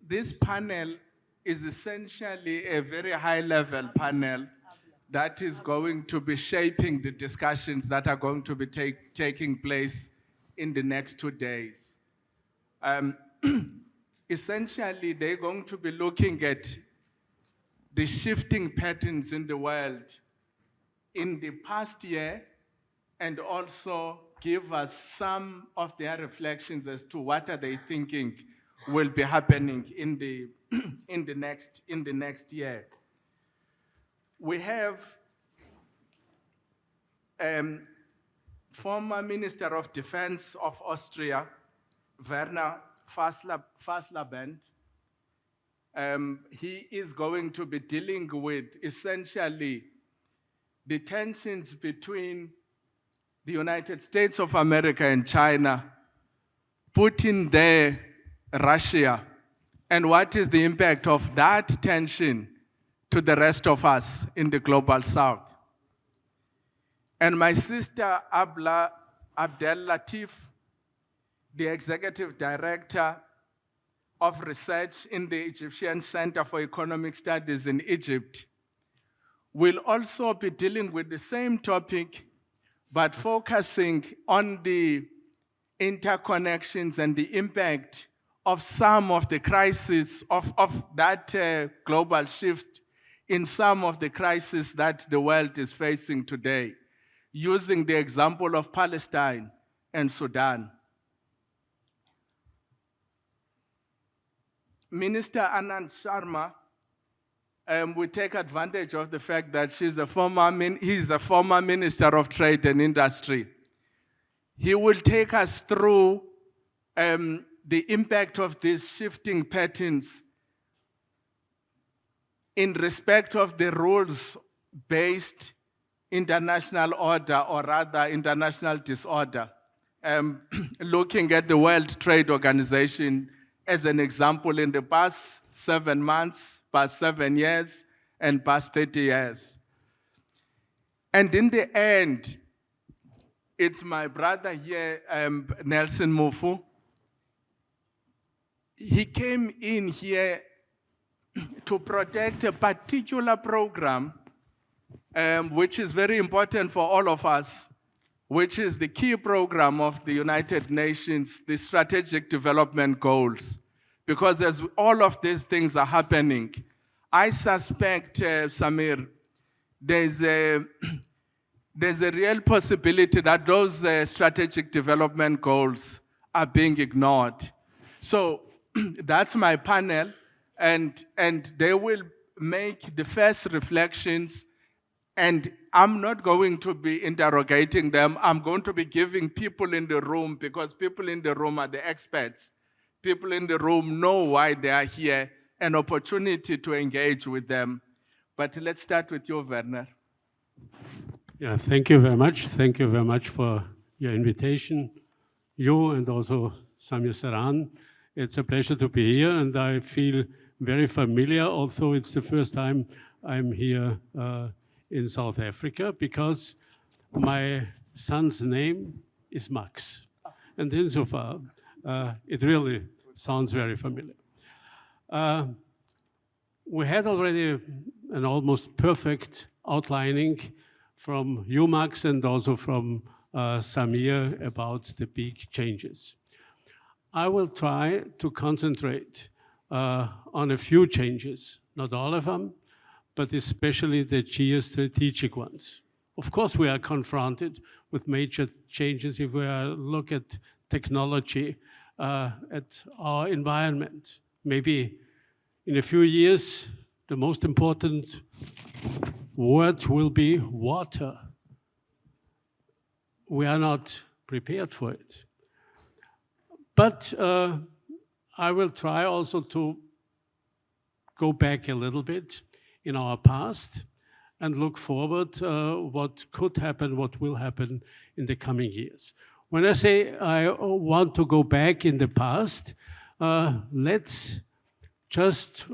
this panel is essentially a very high-level panel that is going to be shaping the discussions that are going to be taking place in the next 2 days. Essentially, they're going to be looking at the shifting patterns in the world in the past year, and also give us some of their reflections as to what are they thinking will be happening in the, in the next year. We have former Minister of Defense of Austria, Werner Fasler-Band. He is going to be dealing with essentially the tensions between the United States of America and China, Putin there, Russia, and what is the impact of that tension to the rest of us in the global south. And my sister Abdel Latif, the executive director of research in the Egyptian Center for Economic Studies in Egypt, will also be dealing with the same topic, but focusing on the interconnections and the impact of some of the crises of that global shift in some of the crises that the world is facing today, using the example of Palestine and Sudan. Minister Anand Sharma, we take advantage of the fact that he's a former Minister of Trade and Industry. He will take us through the impact of these shifting patterns in respect of the rules-based international order, or rather international disorder, looking at the World Trade Organization as an example in the past 7 months, past 7 years, and past 30 years. And in the end, it's my brother here, Nelson Mufu. He came in here to protect a particular program, which is very important for all of us, which is the key program of the United Nations, the Strategic Development Goals. Because as all of these things are happening, I suspect, Samir, there's a real possibility that those strategic development goals are being ignored. So that's my panel, and they will make the first reflections, and I'm not going to be interrogating them. I'm going to be giving people in the room, because people in the room are the experts. People in the room know why they are here, an opportunity to engage with them. But let's start with you, Werner. Yeah, thank you very much. Thank you very much for your invitation. You and also Samir Saran. It's a pleasure to be here, and I feel very familiar. Also, it's the first time I'm here in South Africa, because my son's name is Max. And insofar, it really sounds very familiar. We had already an almost perfect outlining from you, Max, and also from Samir about the big changes. I will try to concentrate on a few changes, not all of them, but especially the geostrategic ones. Of course, we are confronted with major changes if we look at technology, at our environment. Maybe in a few years, the most important word will be water. We are not prepared for it. But I will try also to go back a little bit in our past and look forward what could happen, what will happen in the coming years. When I say I want to go back in the past, let's just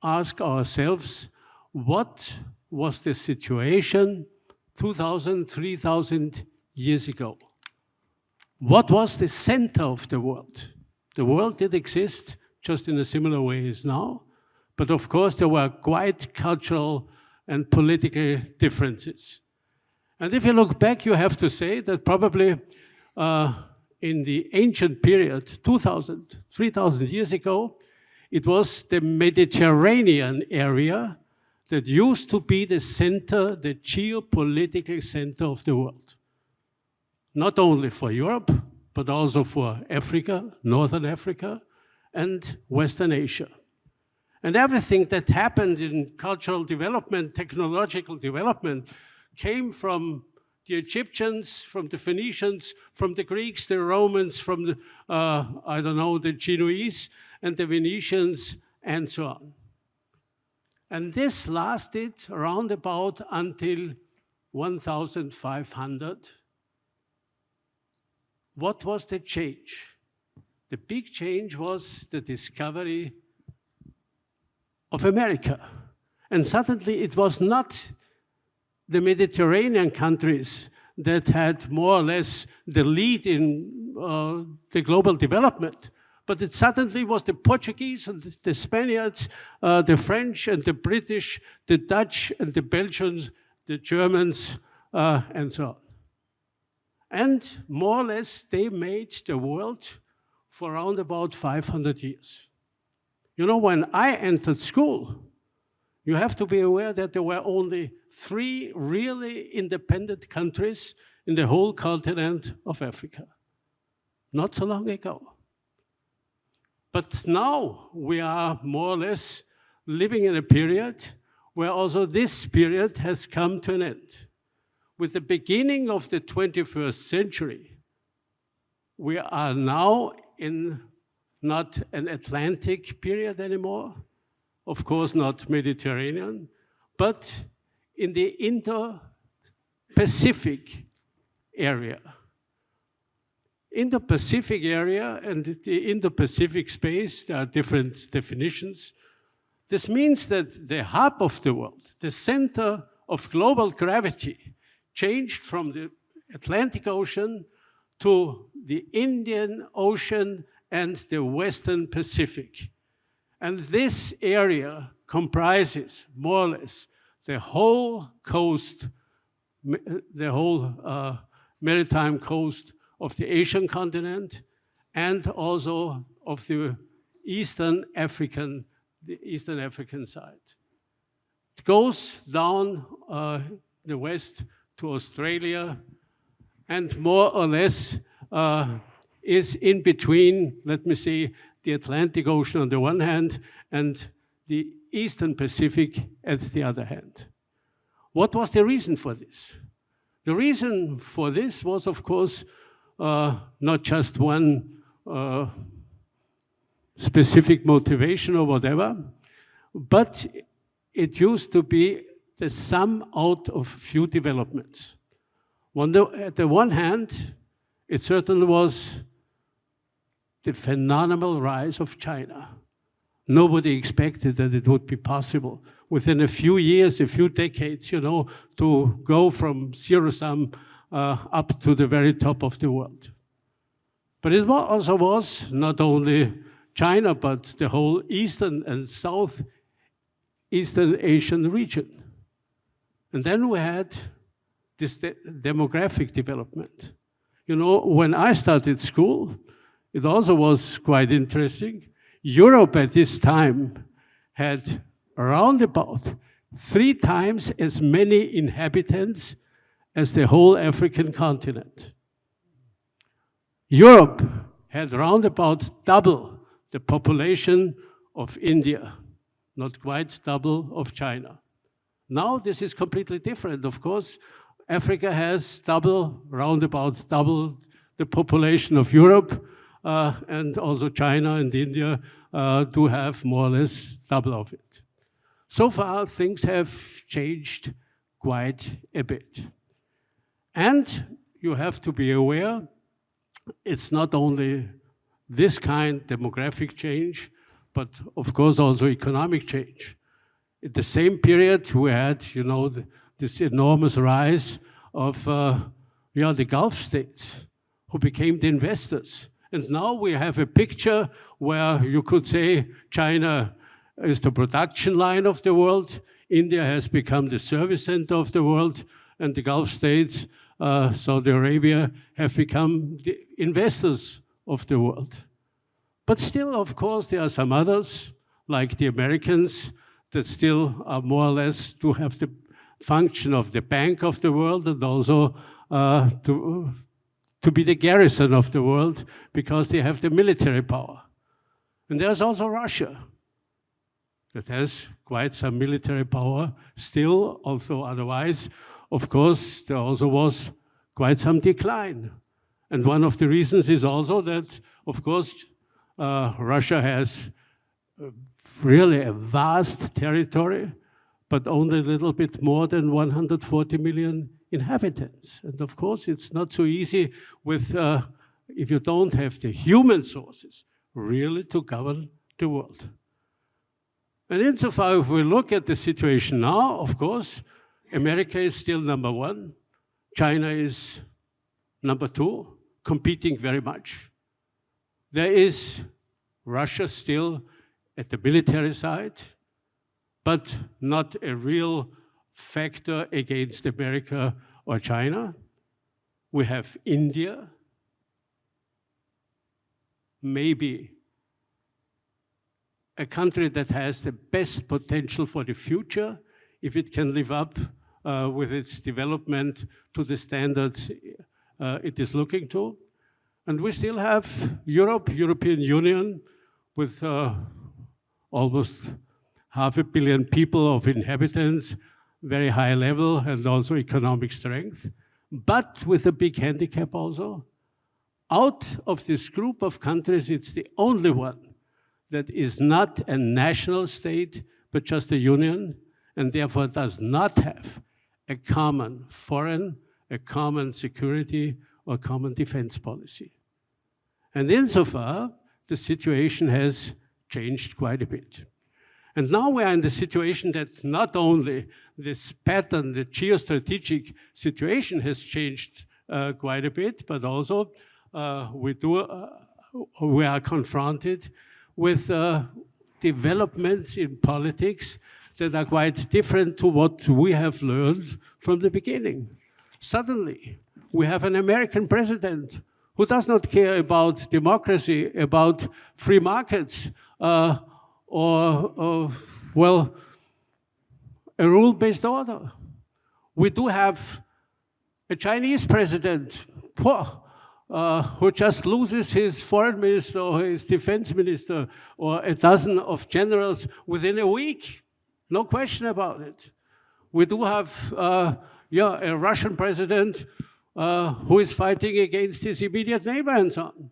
ask ourselves, what was the situation 2,000, 3,000 years ago? What was the center of the world? The world did exist just in a similar way as now. But of course, there were quite cultural and political differences. And if you look back, you have to say that probably in the ancient period, 2,000, 3,000 years ago, it was the Mediterranean area that used to be the center, the geopolitical center of the world. Not only for Europe, but also for Africa, Northern Africa, and Western Asia. And everything that happened in cultural development, technological development, came from the Egyptians, from the Phoenicians, from the Greeks, the Romans, from the, the Genoese, and the Venetians, and so on. And this lasted around about until 1500. What was the change? The big change was the discovery of America. And suddenly it was not the Mediterranean countries that had more or less the lead in the global development, but it suddenly was the Portuguese and the Spaniards, the French and the British, the Dutch and the Belgians, the Germans, and so on. And more or less, they made the world for around about 500 years. You know, when I entered school, you have to be aware that there were only 3 really independent countries in the whole continent of Africa. Not so long ago. But now we are more or less living in a period where also this period has come to an end. With the beginning of the 21st century, we are now in not an Atlantic period anymore, of course not Mediterranean, but in the Indo-Pacific area. Indo-Pacific area and the Indo-Pacific space, there are different definitions. This means that the hub of the world, the center of global gravity, changed from the Atlantic Ocean to the Indian Ocean and the Western Pacific. And this area comprises more or less the whole coast, the whole maritime coast of the Asian continent and also of the Eastern African side. It goes down the west to Australia and more or less is in between, let me say, the Atlantic Ocean on the one hand and the Eastern Pacific at the other hand. What was the reason for this? The reason for this was, of course, not just one specific motivation or whatever, but it used to be the sum out of few developments. At the one hand, it certainly was the phenomenal rise of China. Nobody expected that it would be possible within a few years, a few decades, you know, to go from zero-sum up to the very top of the world. But it also was not only China, but the whole Eastern and Southeastern Asian region. And then we had this demographic development. You know, when I started school, it also was quite interesting. Europe at this time had around about 3 times as many inhabitants as the whole African continent. Europe had around about double the population of India, not quite double of China. Now this is completely different. Of course, Africa has around about double the population of Europe, and also China and India do have more or less double of it. So far, things have changed quite a bit. And you have to be aware, it's not only this kind of demographic change, but of course also economic change. In the same period, we had, you know, this enormous rise of the Gulf states, who became the investors. And now we have a picture where you could say China is the production line of the world, India has become the service center of the world, and the Gulf states, Saudi Arabia, have become the investors of the world. But still, of course, there are some others, like the Americans, that still are more or less to have the function of the bank of the world and also to be the garrison of the world because they have the military power. And there's also Russia that has quite some military power still, although otherwise, of course, there also was quite some decline. And one of the reasons is also that, of course, Russia has really a vast territory, but only a little bit more than 140 million inhabitants. And of course, it's not so easy with, if you don't have the human sources, really to govern the world. And insofar, if we look at the situation now, of course, America is still number one. China is number two, competing very much. There is Russia still at the military side, but not a real factor against America or China. We have India, maybe a country that has the best potential for the future if it can live up with its development to the standards it is looking to. And we still have Europe, European Union, with almost 500 million people of inhabitants, very high level and also economic strength, but with a big handicap also. Out of this group of countries, it's the only one that is not a national state, but just a union, and therefore does not have a common foreign, a common security, or common defense policy. And insofar, the situation has changed quite a bit. And now we are in the situation that not only this pattern, the geostrategic situation has changed quite a bit, but also we are confronted with developments in politics that are quite different to what we have learned from the beginning. Suddenly, we have an American president who does not care about democracy, about free markets, well, a rule-based order. We do have a Chinese president who just loses his foreign minister or his defense minister or a dozen of generals within a week. No question about it. We do have a Russian president who is fighting against his immediate neighbor and so on.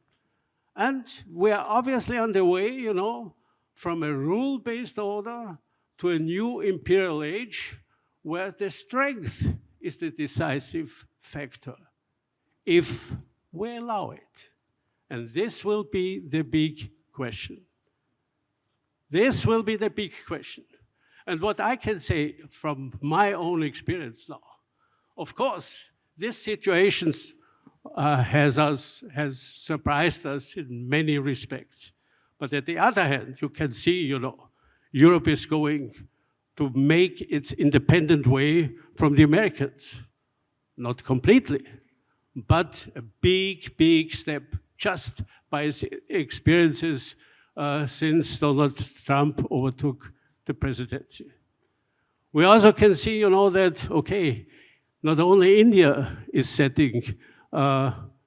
And we are obviously on the way, you know, from a rule-based order to a new imperial age where the strength is the decisive factor, if we allow it. And this will be the big question. This will be the big question. And what I can say from my own experience now, of course, this situation has surprised us in many respects. But at the other hand, you can see, you know, Europe is going to make its independent way from the Americans. Not completely, but a big, big step just by its experiences since Donald Trump overtook the presidency. We also can see, you know, that, okay, not only India is setting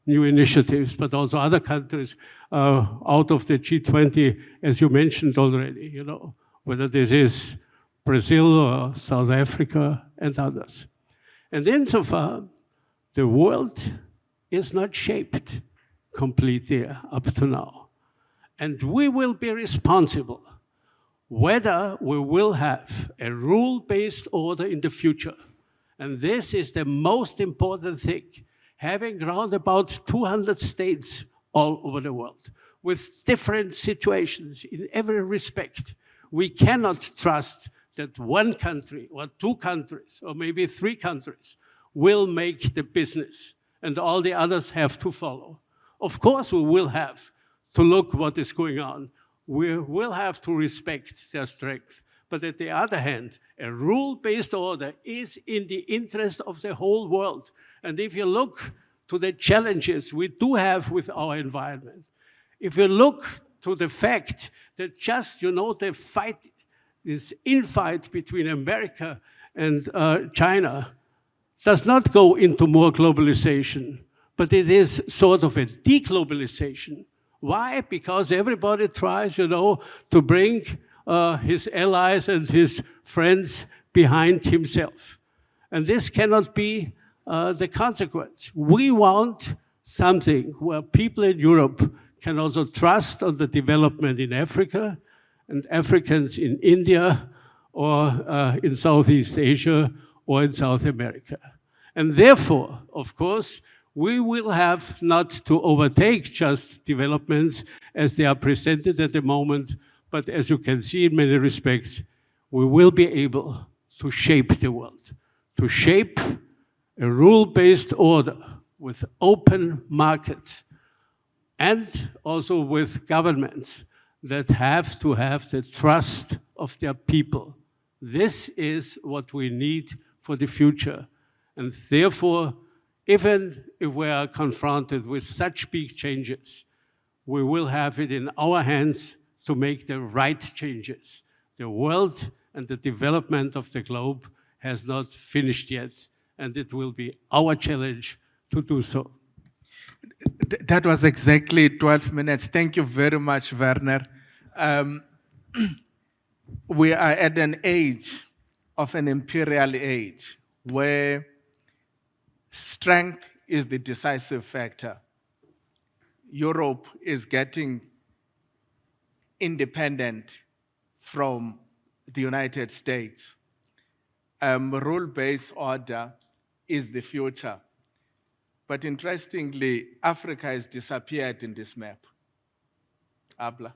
new initiatives, but also other countries out of the G20, as you mentioned already, you know, whether this is Brazil or South Africa and others. And insofar, the world is not shaped completely up to now. And we will be responsible whether we will have a rule-based order in the future. And this is the most important thing. Having around about 200 states all over the world with different situations in every respect, we cannot trust that one country or two countries or maybe three countries will make the business and all the others have to follow. Of course, we will have to look what is going on. We will have to respect their strength. But at the other hand, a rule-based order is in the interest of the whole world. And if you look to the challenges we do have with our environment, if you look to the fact that just, the fight, this infight between America and China does not go into more globalization, but it is sort of a deglobalization. Why? Because everybody tries, to bring his allies and his friends behind himself. And this cannot be the consequence. We want something where people in Europe can also trust on the development in Africa and Africans in India or in Southeast Asia or in South America. And therefore, of course, we will have not to overtake just developments as they are presented at the moment, but as you can see in many respects, we will be able to shape the world, to shape a rule-based order with open markets and also with governments that have to have the trust of their people. This is what we need for the future. And therefore, even if we are confronted with such big changes, we will have it in our hands to make the right changes. The world and the development of the globe has not finished yet, and it will be our challenge to do so. That was exactly 12 minutes. Thank you very much, Werner. We are at an age of an imperial age where strength is the decisive factor. Europe is getting independent from the United States. Rule-based order is the future. But interestingly, Africa has disappeared in this map. Abla.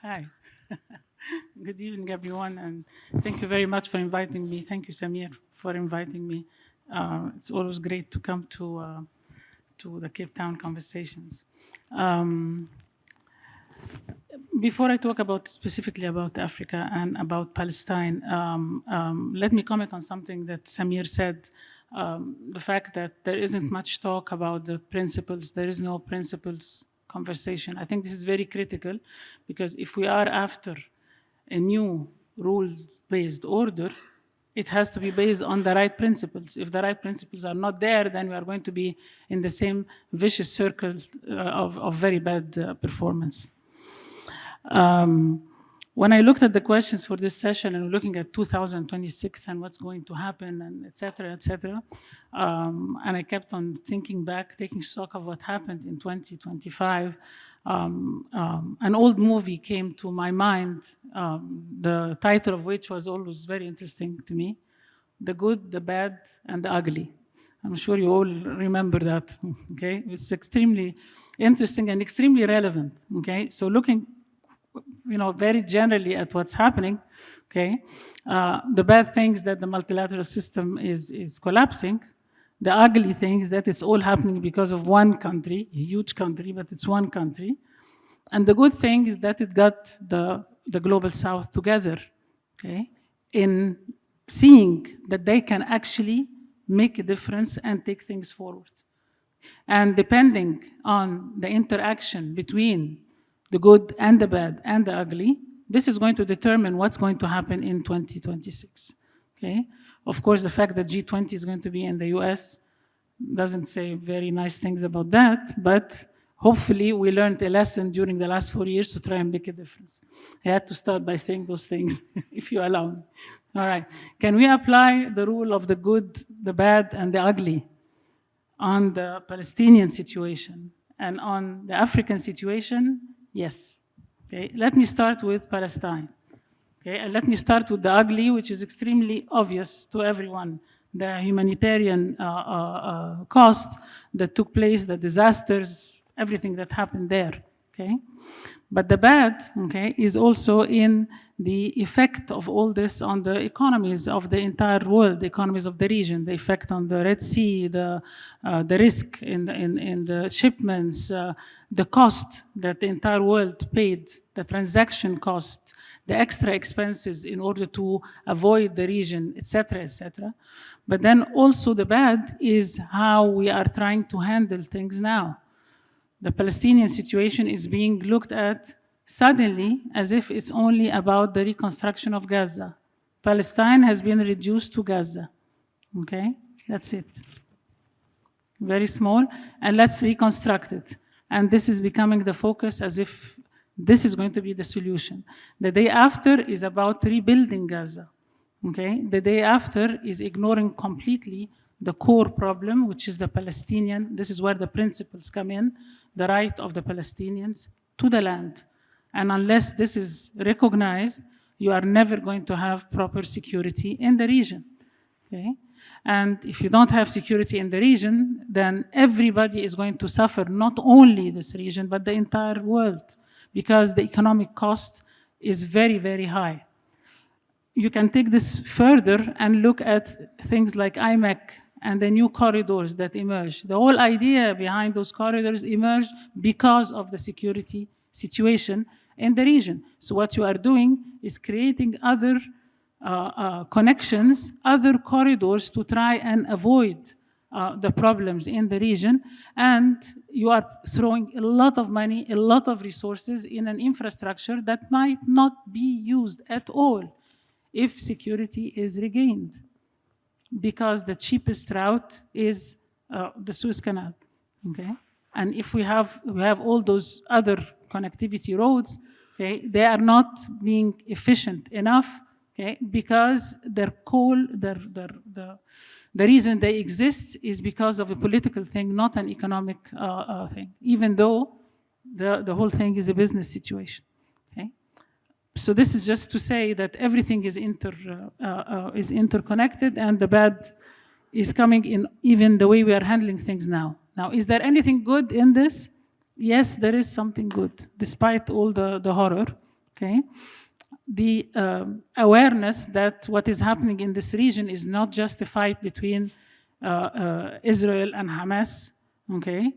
Hi. Good evening, everyone, and thank you very much for inviting me. Thank you, Samir, for inviting me. It's always great to come to the Cape Town conversations. Before I talk specifically about Africa and about Palestine, let me comment on something that Samir said. The fact that there isn't much talk about the principles, there is no principles conversation. I think this is very critical, because if we are after a new rules-based order, it has to be based on the right principles. If the right principles are not there, then we are going to be in the same vicious circle of very bad performance. When I looked at the questions for this session and looking at 2026 and what's going to happen and et cetera, and I kept on thinking back, taking stock of what happened in 2025, an old movie came to my mind, the title of which was always very interesting to me, The Good, the Bad, and the Ugly. I'm sure you all remember that, okay? It's extremely interesting and extremely relevant, okay? So looking very generally at what's happening, okay? The bad thing is that the multilateral system is collapsing. The ugly thing is that it's all happening because of one country, a huge country, but it's one country. And the good thing is that it got the Global South together, okay? In seeing that they can actually make a difference and take things forward. And depending on the interaction between the good and the bad and the ugly, this is going to determine what's going to happen in 2026, okay? Of course, the fact that G20 is going to be in the US doesn't say very nice things about that, but hopefully we learned a lesson during the last 4 years to try and make a difference. I had to start by saying those things, if you allow me. All right, can we apply the rule of the good, the bad, and the ugly on the Palestinian situation and on the African situation? Yes. Okay, let me start with Palestine. Okay, and let me start with the ugly, which is extremely obvious to everyone. The humanitarian cost that took place, the disasters, everything that happened there. okay? But the bad, okay, is also in the effect of all this on the economies of the entire world, the economies of the region, the effect on the Red Sea, the risk in the shipments, the cost that the entire world paid, the transaction cost, the extra expenses in order to avoid the region, etc., etc. But then also the bad is how we are trying to handle things now. The Palestinian situation is being looked at suddenly as if it's only about the reconstruction of Gaza. Palestine has been reduced to Gaza, okay? That's it. Very small, and let's reconstruct it. And this is becoming the focus as if this is going to be the solution. The day after is about rebuilding Gaza, okay? The day after is ignoring completely the core problem, which is the Palestinian. This is where the principles come in, the right of the Palestinians to the land. And unless this is recognized, you are never going to have proper security in the region, okay? And if you don't have security in the region, then everybody is going to suffer, not only this region, but the entire world, because the economic cost is very, very high. You can take this further and look at things like IMEC and the new corridors that emerged. The whole idea behind those corridors emerged because of the security situation in the region. So what you are doing is creating other connections, other corridors to try and avoid the problems in the region, and you are throwing a lot of money, a lot of resources in an infrastructure that might not be used at all if security is regained, because the cheapest route is the Suez Canal, okay? And if we have all those other connectivity roads, okay, they are not being efficient enough, okay, because the reason they exist is because of a political thing, not an economic thing, even though the whole thing is a business situation, okay? So this is just to say that everything is interconnected, and the bad is coming in even the way we are handling things now. Now, is there anything good in this? Yes, there is something good, despite all the horror, okay? The awareness that what is happening in this region is not just a fight between Israel and Hamas, okay?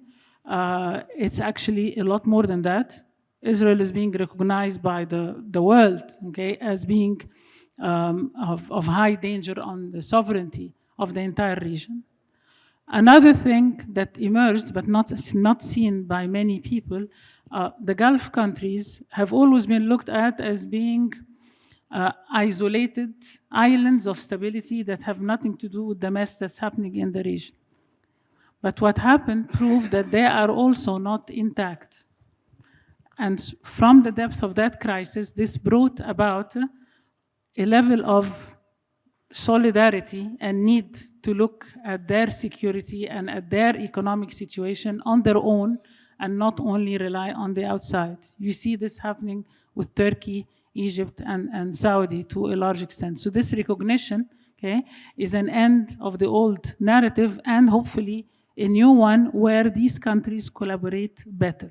It's actually a lot more than that. Israel is being recognized by the world, okay, as being of high danger on the sovereignty of the entire region. Another thing that emerged, but it's not seen by many people, the Gulf countries have always been looked at as being isolated islands of stability that have nothing to do with the mess that's happening in the region. But what happened proved that they are also not intact. And from the depth of that crisis, this brought about a level of solidarity and need to look at their security and at their economic situation on their own and not only rely on the outside. You see this happening with Turkey, Egypt, and Saudi to a large extent. So this recognition, okay, is an end of the old narrative and hopefully a new one where these countries collaborate better.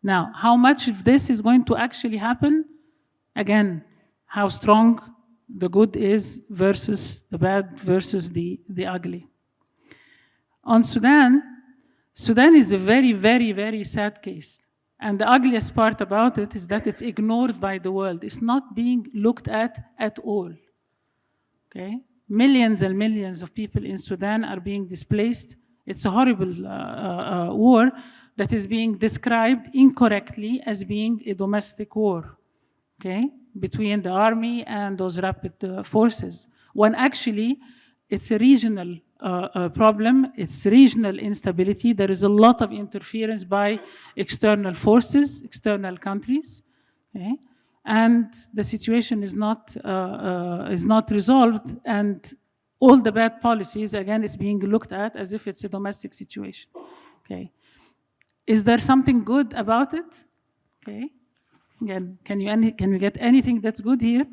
Now, how much of this is going to actually happen? Again, how strong the good is versus the bad versus the ugly. On Sudan is a very, very, very sad case. And the ugliest part about it is that it's ignored by the world. It's not being looked at all, okay? Millions and millions of people in Sudan are being displaced. It's a horrible war that is being described incorrectly as being a domestic war, okay, between the army and those rapid forces, when actually it's a regional problem, it's regional instability. There is a lot of interference by external forces, external countries, okay? And the situation is not resolved, and all the bad policies, again, is being looked at as if it's a domestic situation, okay? Is there something good about it? Okay. Again, can you get anything that's good here?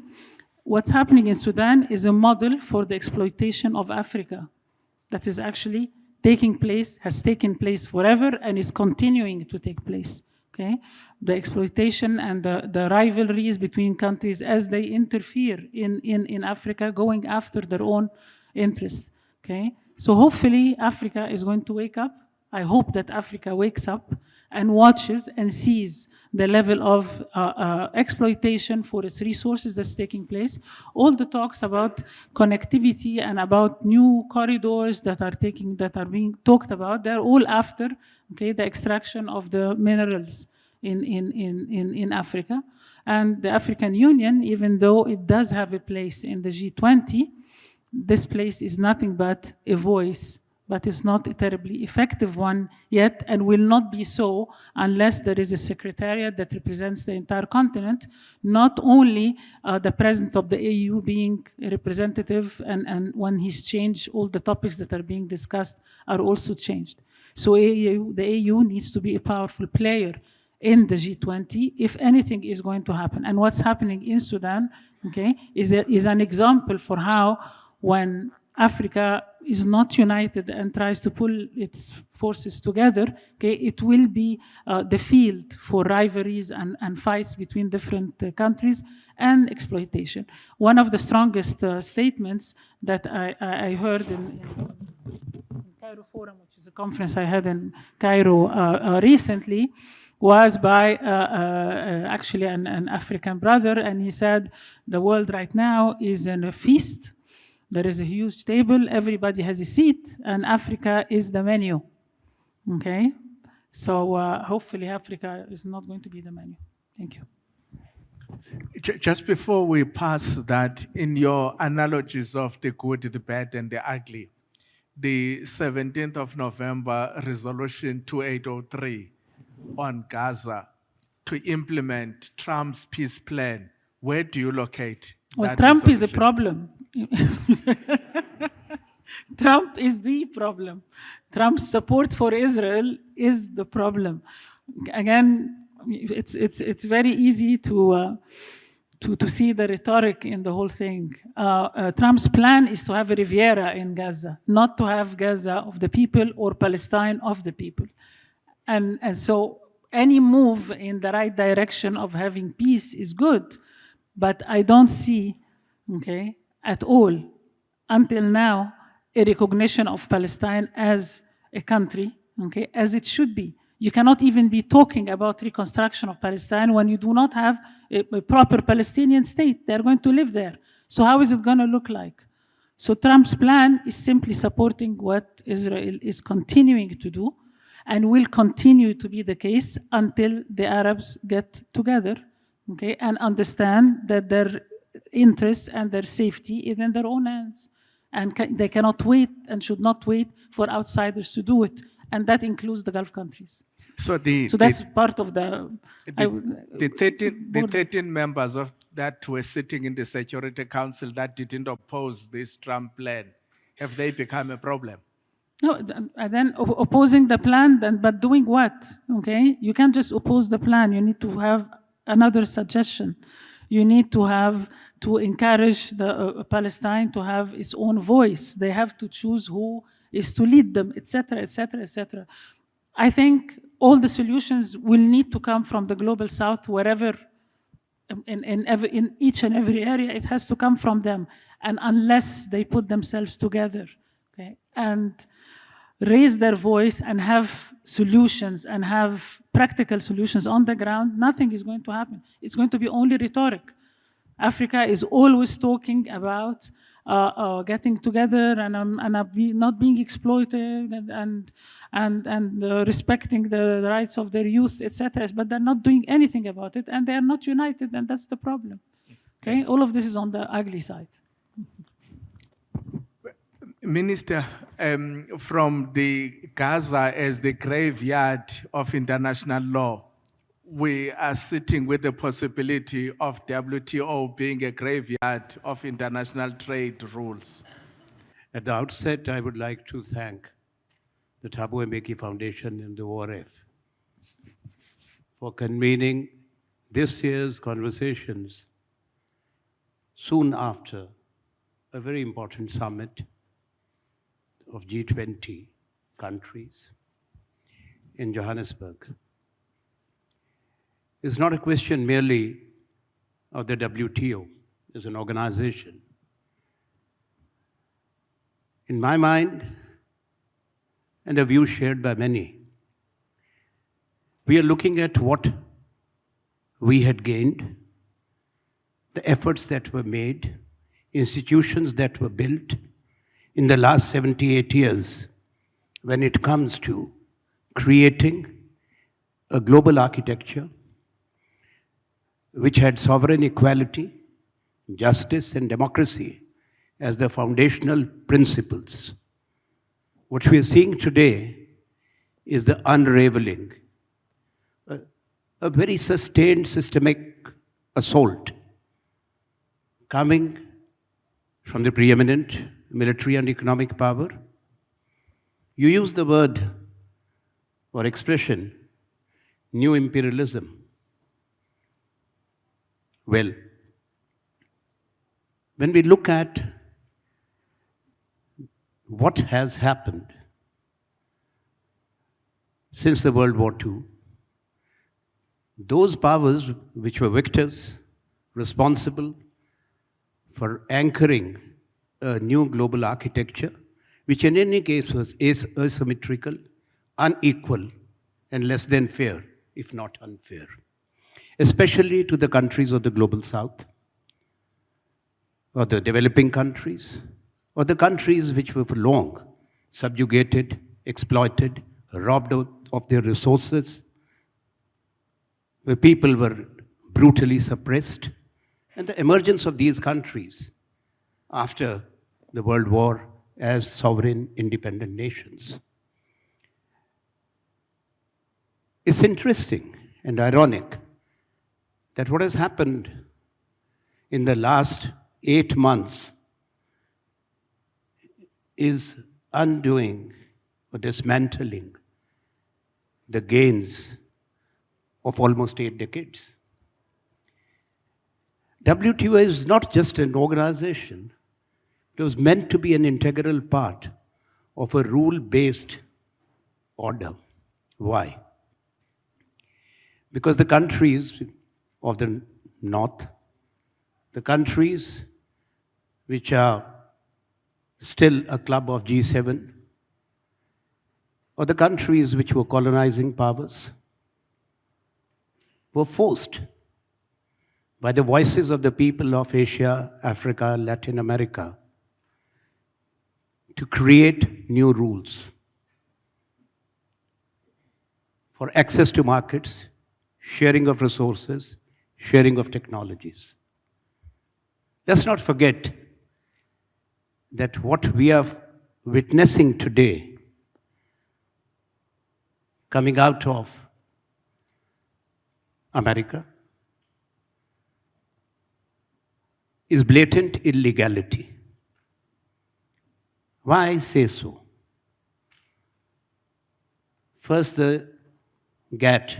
What's happening in Sudan is a model for the exploitation of Africa that is actually taking place, has taken place forever, and is continuing to take place. okay? The exploitation and the rivalries between countries as they interfere in Africa, going after their own interests, okay? So hopefully Africa is going to wake up. I hope that Africa wakes up and watches and sees the level of exploitation for its resources that's taking place. All the talks about connectivity and about new corridors that are being talked about, they're all after, okay, the extraction of the minerals in Africa. And the African Union, even though it does have a place in the G20, this place is nothing but a voice, but it's not a terribly effective one yet, and will not be so unless there is a secretariat that represents the entire continent, not only the president of the AU being a representative, and when he's changed, all the topics that are being discussed are also changed. So the AU needs to be a powerful player in the G20 if anything is going to happen. And what's happening in Sudan, okay, is an example for how when Africa is not united and tries to pull its forces together, okay, it will be the field for rivalries and fights between different countries and exploitation. One of the strongest statements that I heard in Cairo Forum, which is a conference I had in Cairo recently, was by actually an African brother, and he said the world right now is in a feast. There is a huge table, everybody has a seat, and Africa is the menu, okay? So hopefully Africa is not going to be the menu. Thank you. Just before we pass that, in your analogies of the good, the bad, and the ugly, the 17th of November resolution 2803 on Gaza to implement Trump's peace plan, where do you locate Well, that Trump is a resolution? problem. Trump is the problem. Trump's support for Israel is the problem. Again, it's very easy to see the rhetoric in the whole thing. Trump's plan is to have a Riviera in Gaza, not to have Gaza of the people or Palestine of the people. And so any move in the right direction of having peace is good, but I don't see, okay, at all, until now, a recognition of Palestine as a country, okay, as it should be. You cannot even be talking about reconstruction of Palestine when you do not have a proper Palestinian state. They're going to live there. So how is it going to look like? So Trump's plan is simply supporting what Israel is continuing to do and will continue to be the case until the Arabs get together, okay, and understand that their interests and their safety is in their own hands. And they cannot wait and should not wait for outsiders to do it. And that includes the Gulf countries. So that's part of the 13 members of that were sitting in the Security Council that didn't oppose this Trump plan, have they become a problem? No, and then opposing the plan, but doing what? Okay, you can't just oppose the plan. You need to have another suggestion. You need to encourage the Palestine to have its own voice. They have to choose who is to lead them, etc., etc., etc. I think all the solutions will need to come from the global South, wherever, in each and every area, it has to come from them. And unless they put themselves together, okay, and raise their voice and have solutions and have practical solutions on the ground, nothing is going to happen. It's going to be only rhetoric. Africa is always talking about getting together and not being exploited and respecting the rights of their youth, etc. But they're not doing anything about it, and they are not united, and that's the problem. Okay, Thanks. all of this is on the ugly side. Minister, from the Gaza as the graveyard of international law, we are sitting with the possibility of WTO being a graveyard of international trade rules. At the outset, I would like to thank the Thabo Mbeki Foundation and the ORF for convening this year's conversations soon after a very important summit of G20 countries in Johannesburg. is not a question merely of the WTO as an organization. In my mind, and a view shared by many, we are looking at what we had gained, the efforts that were made, institutions that were built in the last 78 years when it comes to creating a global architecture which had sovereign equality, justice, and democracy as the foundational principles. What we are seeing today is the unraveling, a very sustained systemic assault coming from the preeminent military and economic power. You use the word or expression, new imperialism. Well, when we look at what has happened since the World War II, those powers which were victors, responsible for anchoring a new global architecture, which in any case was asymmetrical, unequal, and less than fair, if not unfair, especially to the countries of the global south, or the developing countries, or the countries which were for long subjugated, exploited, robbed of their resources, where people were brutally suppressed, and the emergence of these countries after the World War as sovereign, independent nations. It's interesting and ironic that what has happened in the last 8 months is undoing or dismantling the gains of almost 8 decades. WTO is not just an organization. It was meant to be an integral part of a rule-based order. Why? Because the countries of the North, the countries which are still a club of G7, or the countries which were colonizing powers, were forced by the voices of the people of Asia, Africa, Latin America to create new rules for access to markets, sharing of resources, sharing of technologies. Let's not forget that what we are witnessing today, coming out of America, is blatant illegality. Why I say so? First, the GATT,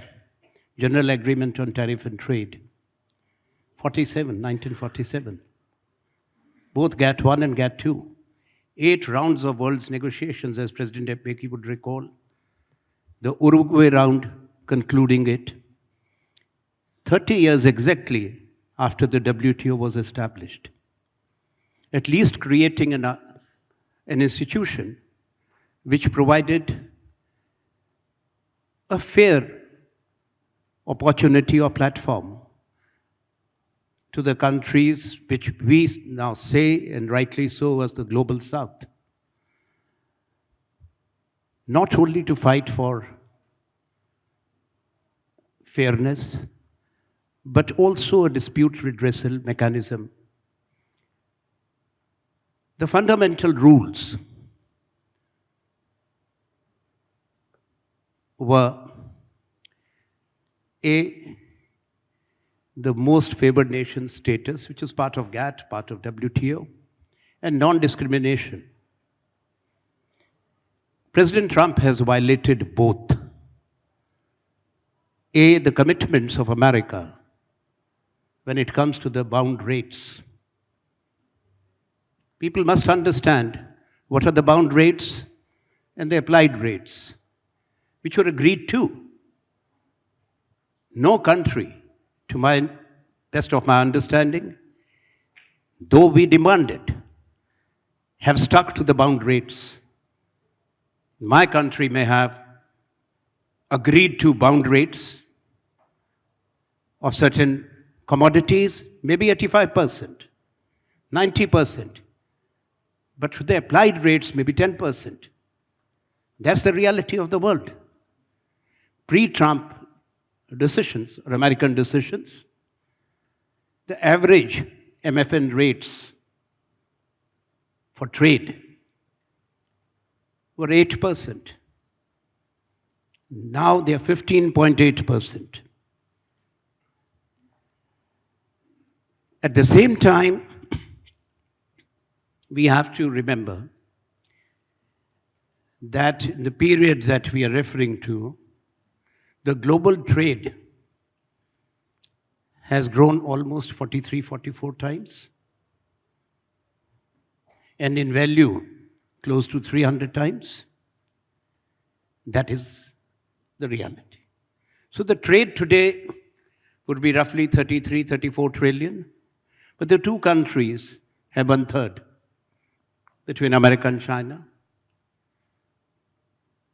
General Agreement on Tariff and Trade, 1947. Both GATT 1 and GATT 2. 8 rounds of world's negotiations, as President Mbeki would recall. The Uruguay round concluding it. 30 years exactly after the WTO was established. At least creating an institution which provided a fair opportunity or platform to the countries which we now say, and rightly so, as the global south. Not only to fight for fairness, but also a dispute redressal mechanism. The fundamental rules were A, the most favored nation status, which is part of GATT, part of WTO, and non-discrimination. President Trump has violated both. A, the commitments of America when it comes to the bound rates. People must understand what are the bound rates and the applied rates, which were agreed to No country, to my best of my understanding, though we demanded, have stuck to the bound rates. My country may have agreed to bound rates of certain commodities, maybe 85%, 90%, but the applied rates may be 10%. That's the reality of the world. Pre-Trump decisions, or American decisions, the average MFN rates for trade were 8%. Now they are 15.8%. At the same time, we have to remember that in the period that we are referring to, the global trade has grown almost 43, 44 times, and in value, close to 300 times. That is the reality. So the trade today would be roughly 33, 34 trillion, but the two countries have 1/3 between America and China.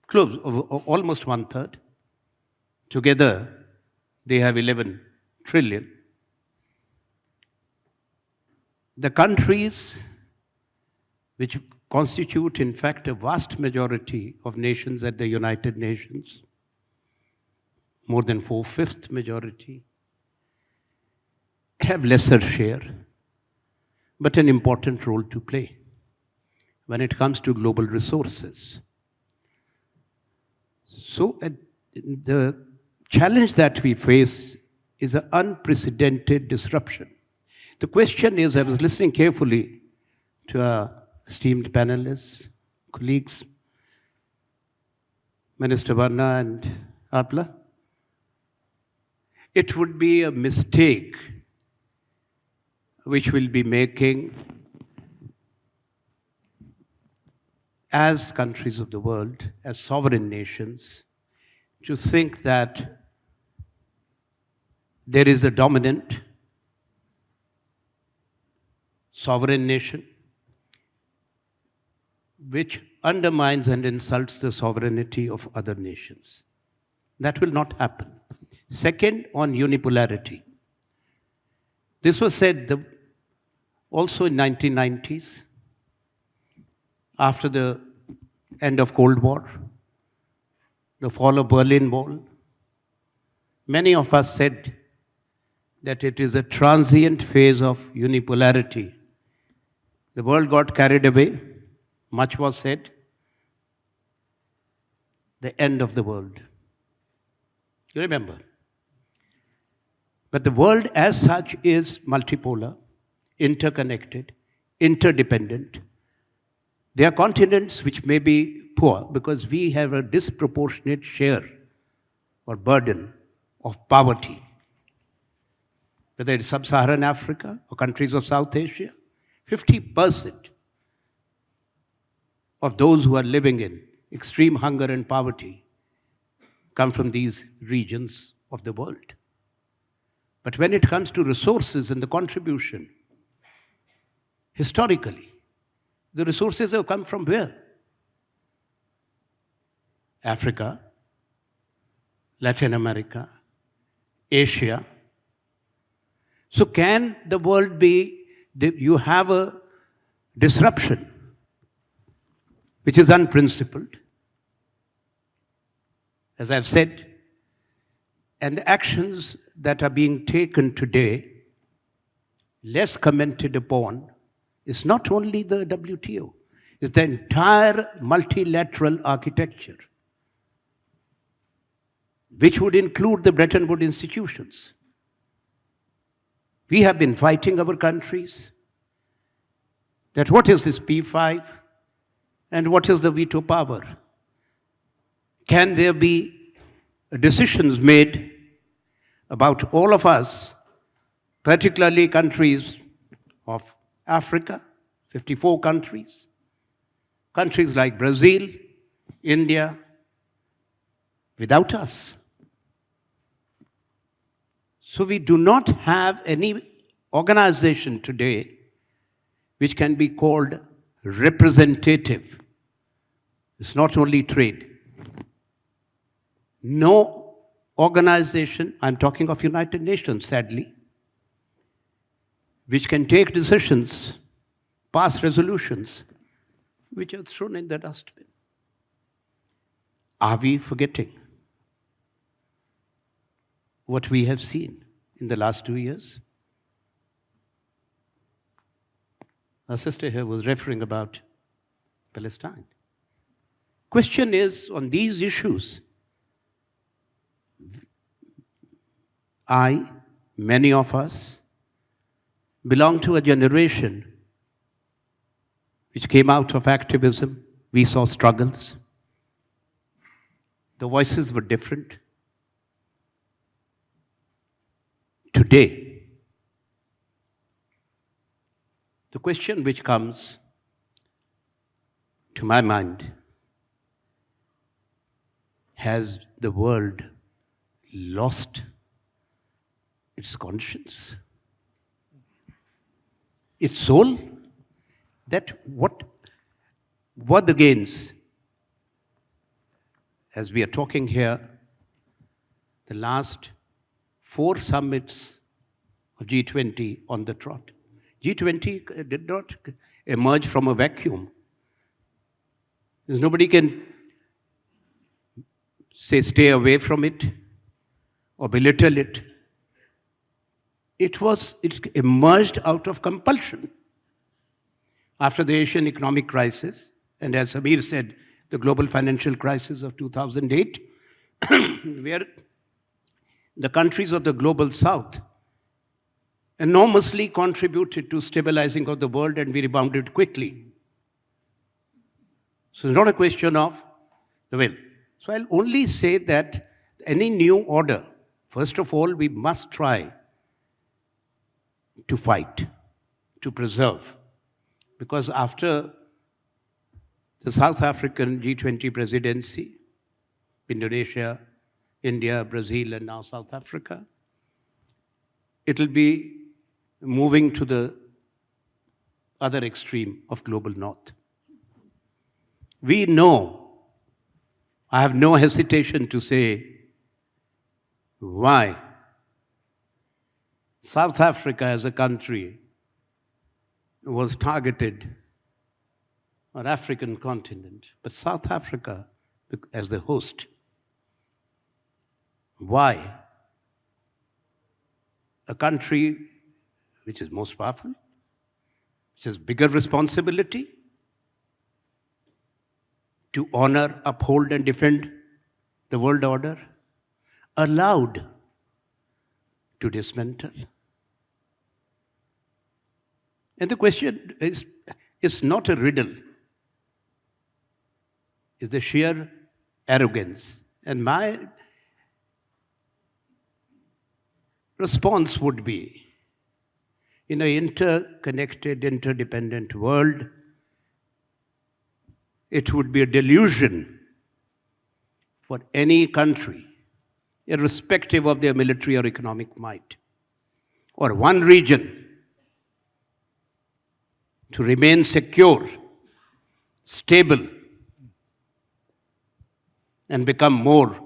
Close, almost 1/3. Together, they have 11 trillion. The countries which constitute, in fact, a vast majority of nations at the United Nations, more than 4/5 majority, have lesser share, but an important role to play when it comes to global resources. So the challenge that we face is an unprecedented disruption. The question is, I was listening carefully to our esteemed panelists, colleagues, Minister Varna and Apla. It would be a mistake which we'll be making as countries of the world, as sovereign nations, to think that there is a dominant sovereign nation which undermines and insults the sovereignty of other nations. That will not happen. Second, on unipolarity. This was said also in 1990s, after the end of Cold War, the fall of Berlin Wall. Many of us said that it is a transient phase of unipolarity. The world got carried away. Much was said. The end of the world. You remember? But the world as such is multipolar, interconnected, interdependent. There are continents which may be poor because we have a disproportionate share or burden of poverty. Whether it's sub-Saharan Africa or countries of South Asia, 50% of those who are living in extreme hunger and poverty come from these regions of the world. But when it comes to resources and the contribution, historically, the resources have come from where? Africa, Latin America, Asia. So can the world be, you have a disruption which is unprincipled, as I've said, and the actions that are being taken today, less commented upon, is not only the WTO, it's the entire multilateral architecture, which would include the Bretton Woods institutions. We have been fighting our countries that what is this P5 and what is the veto power? Can there be decisions made about all of us, particularly countries of Africa, 54 countries, countries like Brazil, India, without us? So we do not have any organization today which can be called representative. It's not only trade. No organization, I'm talking of United Nations, sadly, which can take decisions, pass resolutions, which are thrown in the dustbin. Are we forgetting what we have seen in the last 2 years? Our sister here was referring about Palestine. Question is, on these issues, many of us, belong to a generation which came out of activism. We saw struggles. The voices were different. Today, the question which comes to my mind, has the world lost its conscience, its soul? That what were the gains? As we are talking here, the last 4 summits of G20 on the trot. G20 did not emerge from a vacuum. Nobody can say stay away from it or belittle it. It emerged out of compulsion after the Asian economic crisis, and as Samir said, the global financial crisis of 2008, where the countries of the global south enormously contributed to stabilizing of the world, and we rebounded quickly. So it's not a question of the will. So I'll only say that any new order, first of all, we must try to fight, to preserve. Because after the South African G20 presidency, Indonesia, India, Brazil, and now South Africa, it'll be moving to the other extreme of global north. We know, I have no hesitation to say, why South Africa as a country was targeted, or African continent, but South Africa as the host. Why? A country which is most powerful, which has bigger responsibility to honor, uphold, and defend the world order, allowed to dismantle. And the question is not a riddle. It's the sheer arrogance. And my response would be, in an interconnected, interdependent world, it would be a delusion for any country, irrespective of their military or economic might, or one region, to remain secure, stable, and become more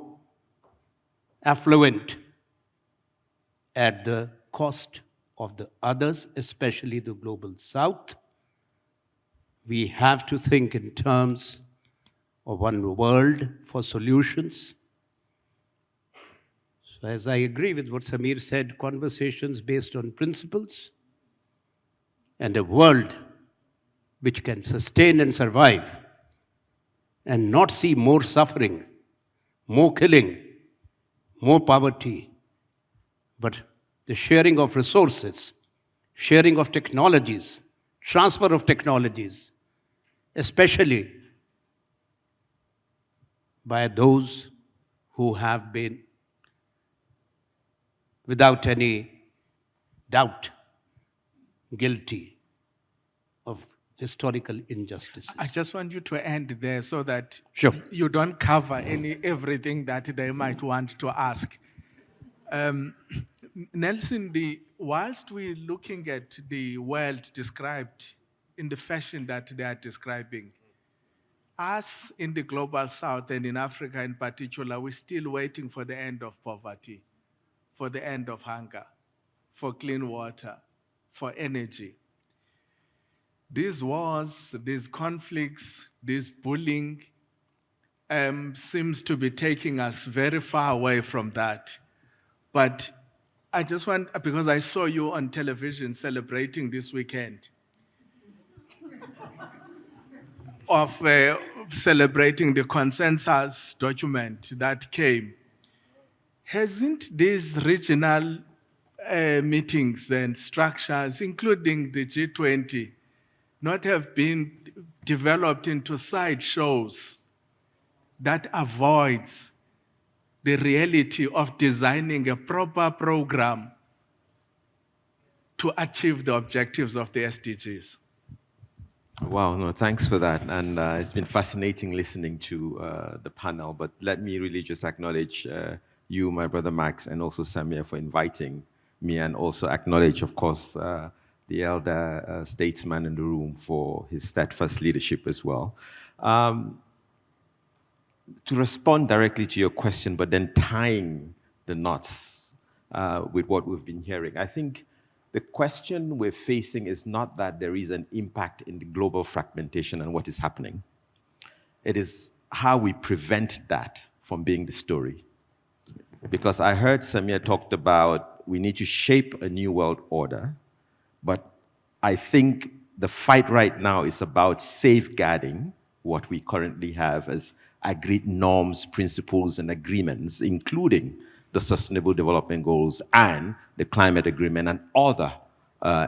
affluent at the cost of the others, especially the global south. We have to think in terms of one world for solutions. So as I agree with what Samir said, conversations based on principles and a world which can sustain and survive and not see more suffering, more killing, more poverty, but the sharing of resources, sharing of technologies, transfer of technologies, especially by those who have been, without any doubt, guilty of historical injustices. I just want you to end there so that Sure. you don't cover everything that they might want to ask. Nelson, whilst we're looking at the world described in the fashion that they are describing, us in the global south and in Africa in particular, we're still waiting for the end of poverty, for the end of hunger, for clean water, for energy. These wars, these conflicts, this bullying seems to be taking us very far away from that. But I just want, because I saw you on television celebrating this weekend of celebrating the consensus document that came. Hasn't these regional meetings and structures, including the G20, not have been developed into side shows that avoids the reality of designing a proper program to achieve the objectives of the SDGs? Wow, no, thanks for that. And it's been fascinating listening to the panel, but let me really just acknowledge you, my brother Max, and also Samir for inviting me, and also acknowledge, of course, the elder statesman in the room for his steadfast leadership as well. To respond directly to your question, but then tying the knots with what we've been hearing, I think the question we're facing is not that there is an impact in the global fragmentation and what is happening. It is how we prevent that from being the story. Because I heard Samir talked about we need to shape a new world order, but I think the fight right now is about safeguarding what we currently have as agreed norms, principles, and agreements, including the Sustainable Development Goals and the Climate Agreement and other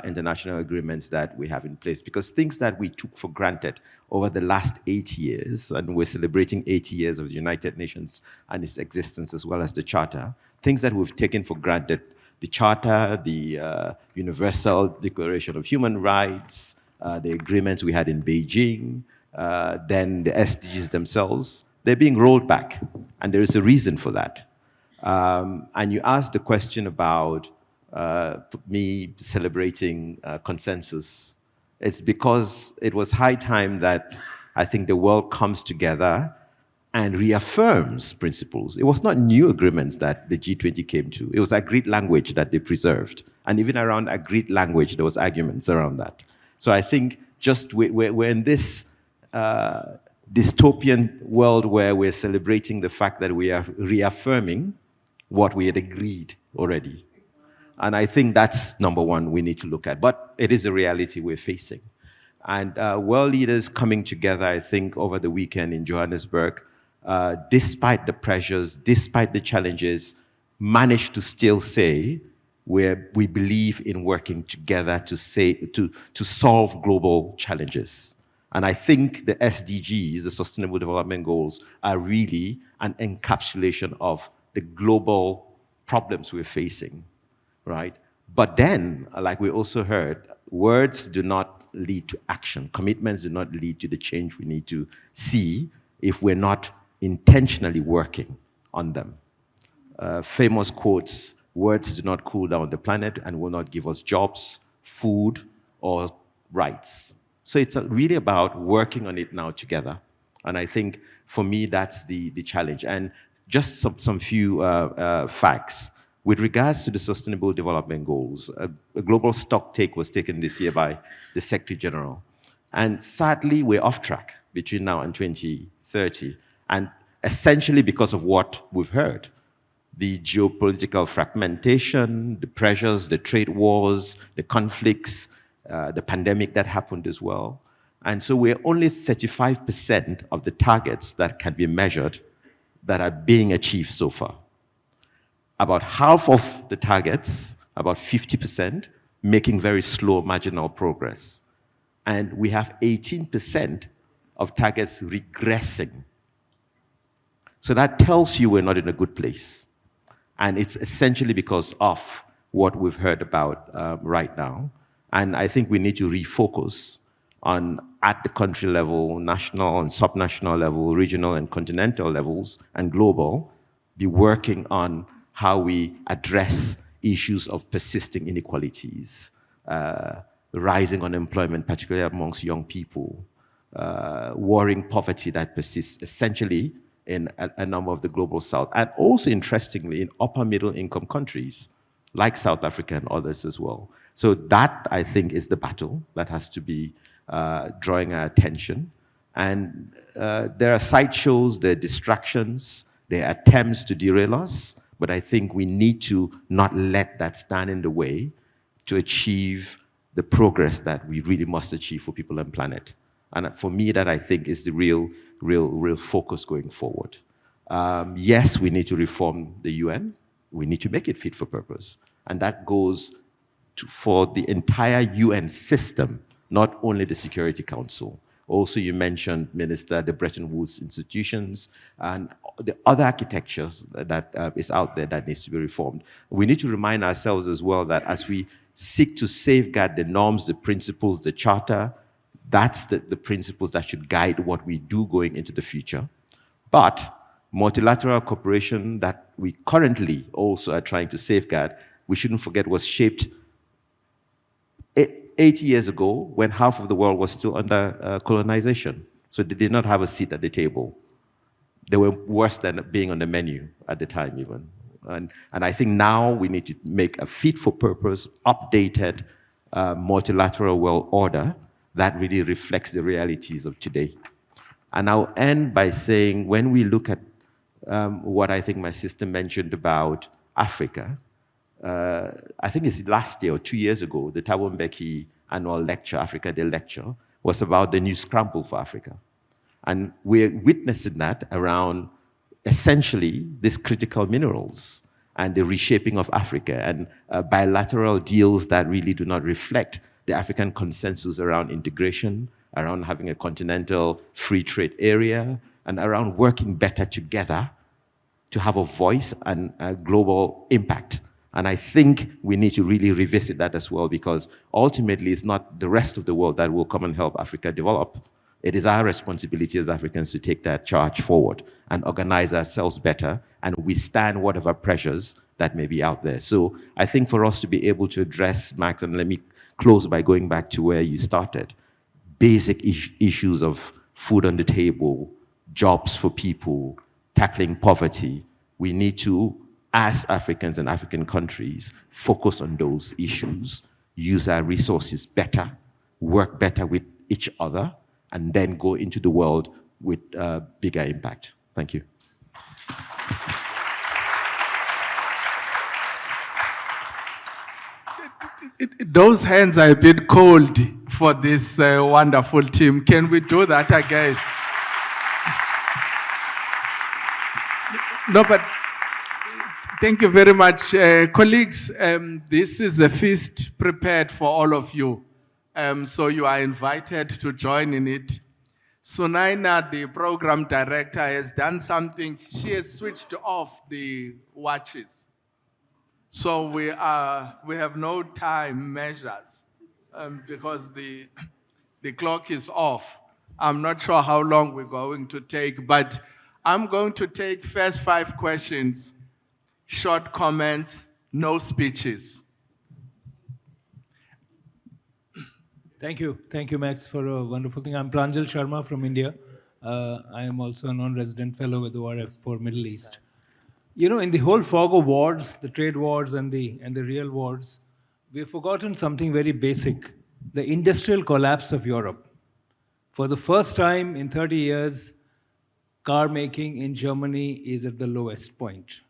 international agreements that we have in place. Because things that we took for granted over the last 8 years, and we're celebrating 80 years of the United Nations and its existence as well as the Charter, things that we've taken for granted, the Charter, the Universal Declaration of Human Rights, the agreements we had in Beijing, then the SDGs themselves, they're being rolled back. And there is a reason for that. And you asked the question about me celebrating consensus. It's because it was high time that I think the world comes together and reaffirms principles. It was not new agreements that the G20 came to. It was agreed language that they preserved. And even around agreed language, there was arguments around that. So I think just we're in this dystopian world where we're celebrating the fact that we are reaffirming what we had agreed already. And I think that's number one we need to look at. But it is a reality we're facing. And world leaders coming together, I think, over the weekend in Johannesburg, despite the pressures, despite the challenges, managed to still say we believe in working together to solve global challenges. And I think the SDGs, the Sustainable Development Goals, are really an encapsulation of the global problems we're facing, right? But then, like we also heard, words do not lead to action. Commitments do not lead to the change we need to see if we're not intentionally working on them. Famous quotes, words do not cool down the planet and will not give us jobs, food, or rights. So it's really about working on it now together. And I think, for me, that's the challenge. And just some few facts. With regards to the Sustainable Development Goals, a global stock take was taken this year by the Secretary General. And sadly, we're off track between now and 2030. And essentially because of what we've heard. The geopolitical fragmentation, the pressures, the trade wars, the conflicts, the pandemic that happened as well. And so we're only 35% of the targets that can be measured that are being achieved so far. About half of the targets, about 50%, making very slow marginal progress. And we have 18% of targets regressing. So that tells you we're not in a good place. And it's essentially because of what we've heard about right now. And I think we need to refocus on, at the country level, national and subnational level, regional and continental levels, and global, be working on how we address issues of persisting inequalities, rising unemployment, particularly amongst young people, warring poverty that persists essentially in a number of the global south, and also interestingly in upper middle income countries like South Africa and others as well. So that, I think, is the battle that has to be drawing our attention. And there are sideshows, there are distractions, there are attempts to derail us, but I think we need to not let that stand in the way to achieve the progress that we really must achieve for people and planet. And for me, that I think is the real focus going forward. Yes, we need to reform the UN. We need to make it fit for purpose. And that goes for the entire UN system, not only the Security Council. Also, you mentioned, Minister, the Bretton Woods institutions and the other architectures that is out there that needs to be reformed. We need to remind ourselves as well that as we seek to safeguard the norms, the principles, the charter, that's the principles that should guide what we do going into the future. But multilateral cooperation that we currently also are trying to safeguard, we shouldn't forget was shaped 80 years ago when half of the world was still under colonization. So they did not have a seat at the table. They were worse than being on the menu at the time even. And I think now we need to make a fit for purpose, updated multilateral world order that really reflects the realities of today. And I'll end by saying when we look at what I think my sister mentioned about Africa, I think it's last year or 2 years ago, the Thabo Mbeki annual lecture, Africa Day lecture, was about the new scramble for Africa. And we're witnessing that around essentially these critical minerals and the reshaping of Africa and bilateral deals that really do not reflect the African consensus around integration, around having a continental free trade area, and around working better together to have a voice and a global impact. And I think we need to really revisit that as well, because ultimately it's not the rest of the world that will come and help Africa develop. It is our responsibility as Africans to take that charge forward and organize ourselves better and withstand whatever pressures that may be out there. So I think for us to be able to address, Max, and let me close by going back to where you started, basic issues of food on the table, jobs for people, tackling poverty, we need to, as Africans and African countries, focus on those issues, use our resources better, work better with each other, and then go into the world with bigger impact. Thank you. Those hands are a bit cold for this wonderful team. Can we do that again? No, but thank you very much. Colleagues, this is a feast prepared for all of you. So you are invited to join in it. Sunaina, the program director, has done something. She has switched off the watches. So we have no time measures because the clock is off. I'm not sure how long we're going to take, but I'm going to take first 5 questions, short comments, no speeches. Thank you, Max, for a wonderful thing. I'm Pranjal Sharma from India. I am also a non-resident fellow with ORF for Middle East. You know, in the whole fog of wars, the trade wars and the real wars, we've forgotten something very basic, the industrial collapse of Europe. For the first time in 30 years, car making in Germany is at the lowest point.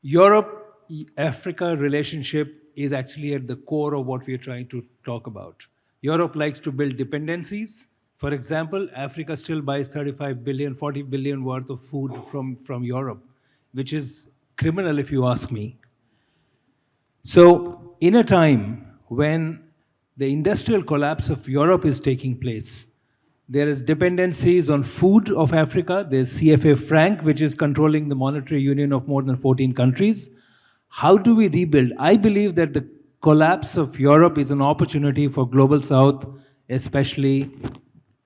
Europe-Africa relationship is actually at the core of what we're trying to talk about. Europe likes to build dependencies. For example, Africa still buys 35 billion, 40 billion worth of food from Europe, which is criminal if you ask me. So in a time when the industrial collapse of Europe is taking place, there is dependencies on food of Africa. There's CFA franc, which is controlling the monetary union of more than 14 countries. How do we rebuild? I believe that the collapse of Europe is an opportunity for Global South, especially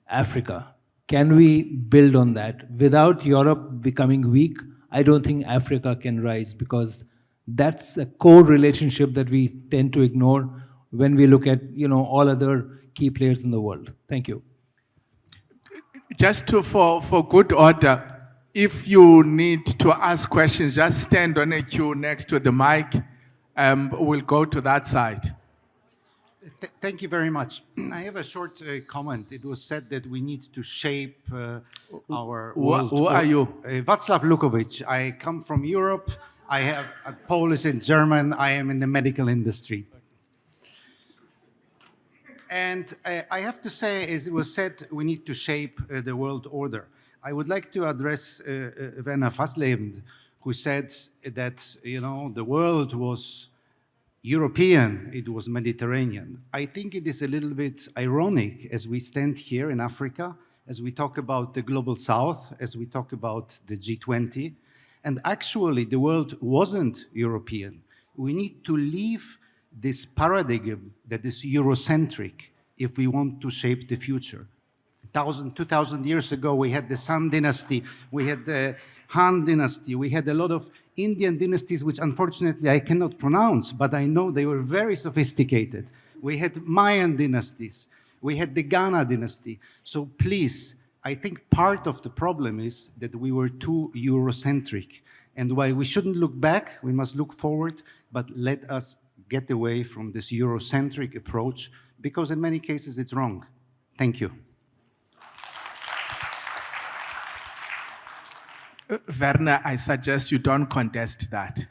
Africa. Can we build on that? Without Europe becoming weak, I don't think Africa can rise, because That's a core relationship that we tend to ignore when we look at, all other key players in the world. Thank you. Just for good order, if you need to ask questions, just stand on a queue next to the mic. We'll go to that side. Thank you very much. I have a short comment. It was said that we need to shape our world. Who are you? Václav Lukovic. I come from Europe. I have a Polish and German. I am in the medical industry. And I have to say, as it was said, we need to shape the world order. I would like to address Werner Fassleben, who said that, the world was European, it was Mediterranean. I think it is a little bit ironic as we stand here in Africa, as we talk about the global south, as we talk about the G20, and actually the world wasn't European. We need to leave this paradigm that is Eurocentric if we want to shape the future. 2,000 years ago, we had the Sun dynasty, we had the Han dynasty, we had a lot of Indian dynasties, which unfortunately I cannot pronounce, but I know they were very sophisticated. We had Mayan dynasties, we had the Ghana dynasty. So please, I think part of the problem is that we were too Eurocentric. And while we shouldn't look back, we must look forward, but let us get away from this Eurocentric approach, because in many cases it's wrong. Thank you. Werner, I suggest you don't contest that.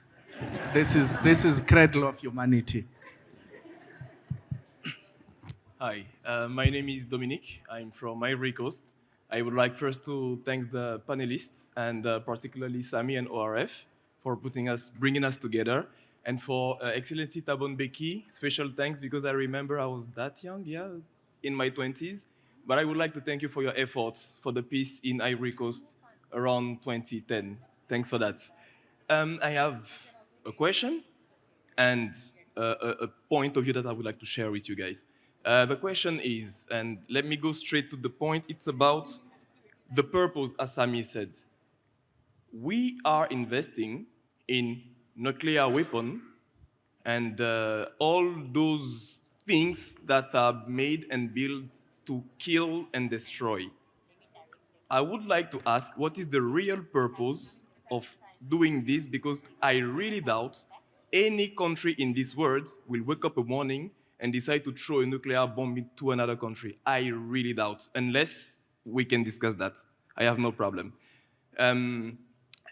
This is cradle of humanity. Hi, my name is Dominic. I'm from Ivory Coast. I would like first to thank the panelists and particularly Sami and ORF for bringing us together, and for Excellency Thabo Mbeki, special thanks because I remember I was that young, in my 20s. But I would like to thank you for your efforts for the peace in Ivory Coast around 2010. Thanks for that. I have a question and a point of view that I would like to share with you guys. The question is, and let me go straight to the point, it's about the purpose, as Sami said. We are investing in nuclear weapon and all those things that are made and built to kill and destroy. I would like to ask, what is the real purpose of doing this? Because I really doubt any country in this world will wake up a morning and decide to throw a nuclear bomb into another country. I really doubt, unless we can discuss that. I have no problem. And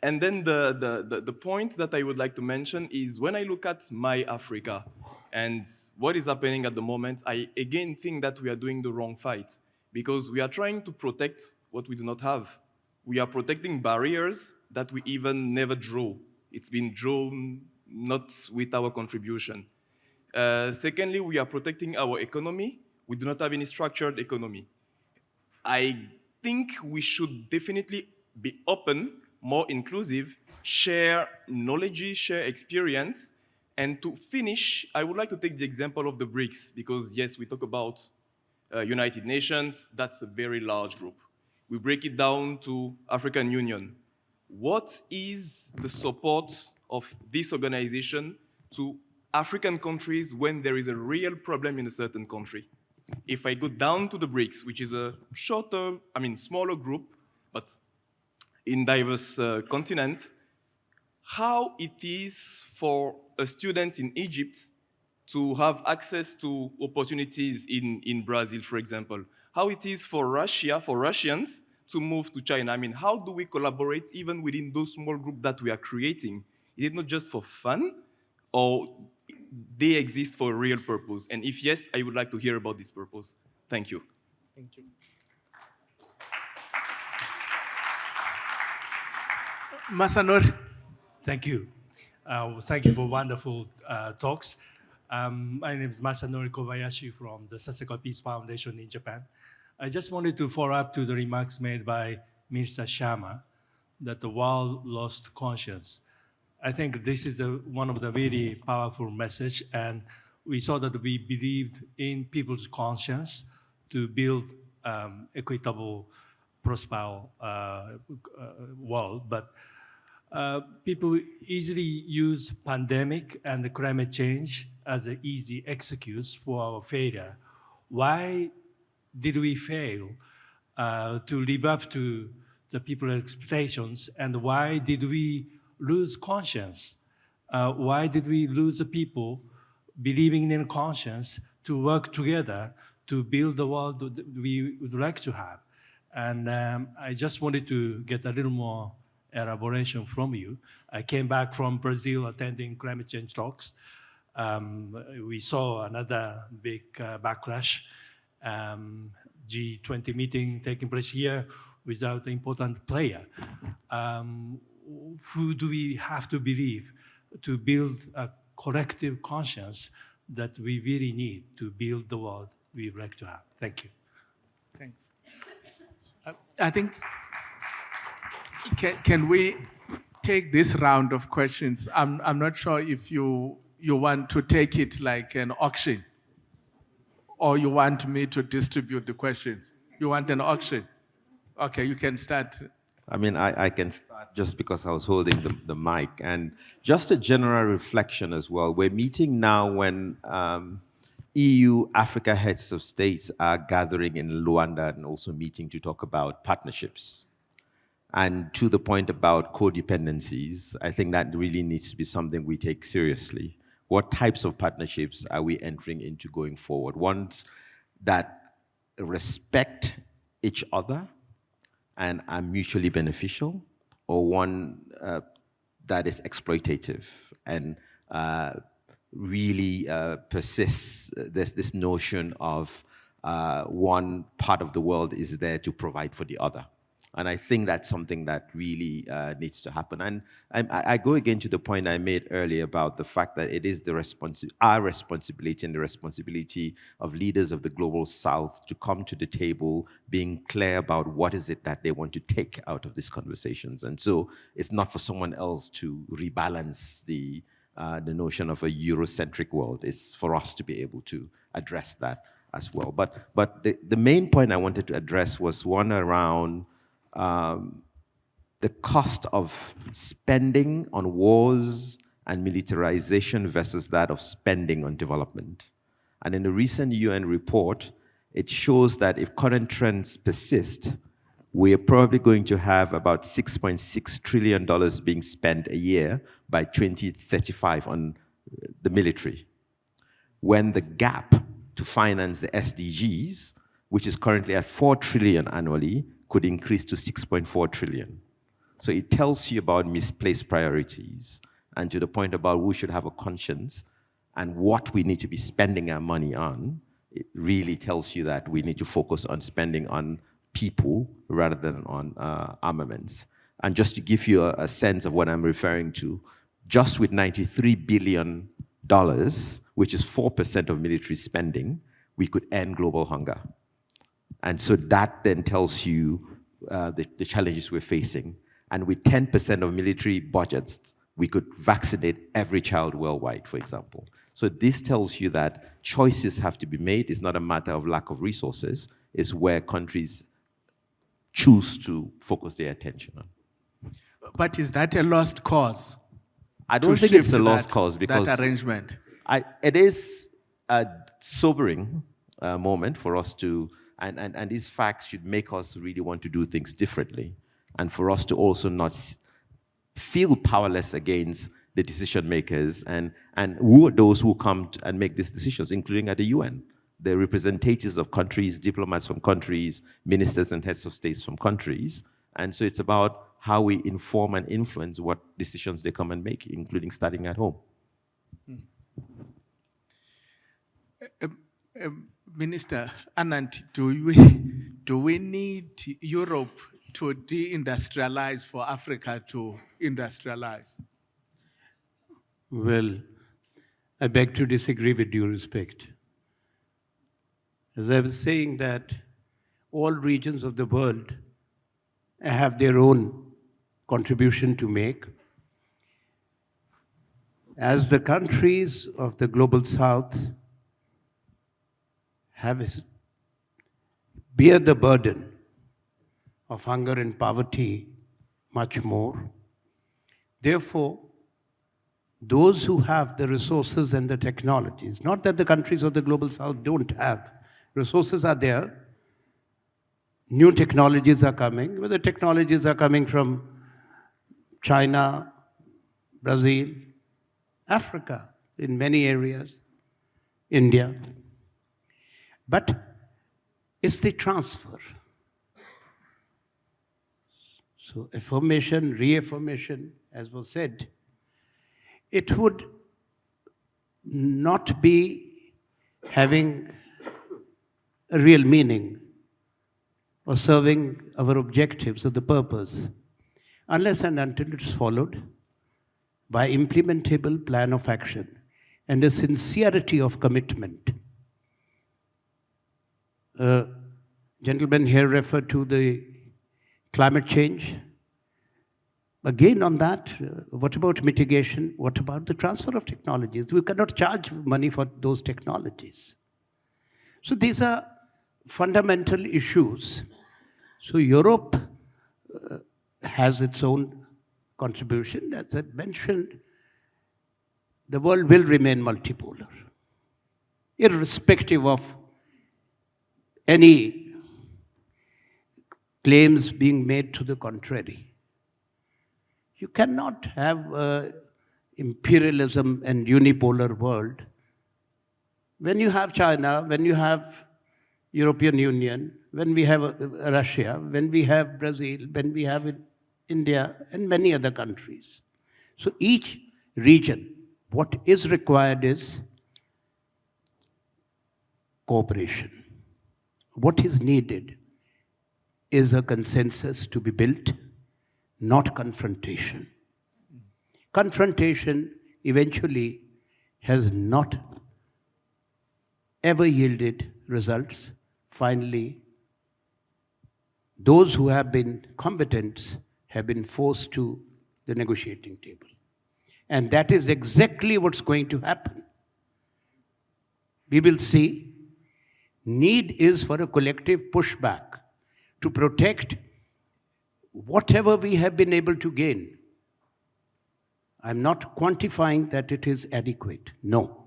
then the point that I would like to mention is when I look at my Africa and what is happening at the moment, I again think that we are doing the wrong fight, because we are trying to protect what we do not have. We are protecting barriers that we even never drew. It's been drawn not with our contribution. Secondly, we are protecting our economy. We do not have any structured economy. I think we should definitely be open, more inclusive, share knowledge, share experience. And to finish, I would like to take the example of the BRICS, because yes, we talk about United Nations, that's a very large group. We break it down to African Union. What is the support of this organization to African countries when there is a real problem in a certain country? If I go down to the BRICS, which is a smaller group, but in diverse continent, how it is for a student in Egypt to have access to opportunities in Brazil, for example. How it is for Russia, for Russians, to move to China. I mean, how do we collaborate even within those small groups that we are creating? Is it not just for fun, or they exist for a real purpose? And if yes, I would like to hear about this purpose. Thank you. Thank you. Masanori. Thank you. Thank you for wonderful talks. My name is Masanori Kobayashi from the Saseka Peace Foundation in Japan. I just wanted to follow up to the remarks made by Mr. Sharma that the world lost conscience. I think this is one of the really powerful message, and we saw that we believed in people's conscience to build equitable, prosperous world. But People easily use pandemic and the climate change as an easy excuse for our failure. Why did we fail to live up to the people's expectations, and why did we lose conscience? Why did we lose the people believing in conscience to work together to build the world that we would like to have? And I just wanted to get a little more elaboration from you. I came back from Brazil attending climate change talks. We saw another big backlash, G20 meeting taking place here without an important player. Who do we have to believe to build a collective conscience that we really need to build the world we would like to have? Thank you. Thanks. I think, can we take this round of questions? I'm not sure if you want to take it like an auction, or you want me to distribute the questions. You want an auction? Okay, you can start. I mean, I can start just because I was holding the mic. And just a general reflection as well. We're meeting now when EU, Africa heads of states are gathering in Luanda and also meeting to talk about partnerships. And to the point about codependencies, I think that really needs to be something we take seriously. What types of partnerships are we entering into going forward? Ones that respect each other and are mutually beneficial, or one that is exploitative and really persists. There's this notion of one part of the world is there to provide for the other. And I think that's something that really needs to happen. And I go again to the point I made earlier about the fact that it is our responsibility and the responsibility of leaders of the global south to come to the table being clear about what is it that they want to take out of these conversations. And so it's not for someone else to rebalance the notion of a Eurocentric world. It's for us to be able to address that as well. But the main point I wanted to address was one around the cost of spending on wars and militarization versus that of spending on development. And in a recent UN report, it shows that if current trends persist, we're probably going to have about $6.6 trillion being spent a year by 2035 on the military, when the gap to finance the SDGs, which is currently at $4 trillion annually, could increase to 6.4 trillion. So it tells you about misplaced priorities, and to the point about who should have a conscience and what we need to be spending our money on. It really tells you that we need to focus on spending on people rather than on armaments. And just to give you a sense of what I'm referring to, just with $93 billion, which is 4% of military spending, we could end global hunger. And so that then tells you the challenges we're facing. And with 10% of military budgets, we could vaccinate every child worldwide, for example. So this tells you that choices have to be made. It's not a matter of lack of resources. It's where countries choose to focus their attention on. But is that a lost cause? I don't think it's a lost cause, because that arrangement. It is a sobering moment for us to, and these facts should make us really want to do things differently, and for us to also not feel powerless against the decision makers, and who are those who come and make these decisions, including at the UN. The representatives of countries, diplomats from countries, ministers and heads of states from countries. And so it's about how we inform and influence what decisions they come and make, including starting at home. Minister Anand, do we need Europe to deindustrialize for Africa to industrialize? Well, I beg to disagree with due respect. As I was saying, that all regions of the world have their own contribution to make. As the countries of the global south bear the burden of hunger and poverty much more, Therefore, those who have the resources and the technologies, not that the countries of the global south don't have, resources are there, new technologies are coming, whether technologies are coming from China, Brazil, Africa, in many areas, India. But it's the transfer. So affirmation, reaffirmation, as was said, it would not be having a real meaning or serving our objectives or the purpose unless and until it's followed by implementable plan of action and a sincerity of commitment. Gentlemen here referred to the climate change. Again on that, what about mitigation? What about the transfer of technologies? We cannot charge money for those technologies. So these are fundamental issues. So Europe has its own contribution. As I mentioned, the world will remain multipolar, irrespective of any claims being made to the contrary. You cannot have an imperialism and unipolar world when you have China, when you have European Union, when we have Russia, when we have Brazil, when we have India and many other countries. So each region, what is required is cooperation. What is needed is a consensus to be built, not confrontation. Confrontation eventually has not ever yielded results. Finally, those who have been combatants have been forced to the negotiating table. And that is exactly what's going to happen. We will see need is for a collective pushback to protect whatever we have been able to gain. I'm not quantifying that it is adequate, no.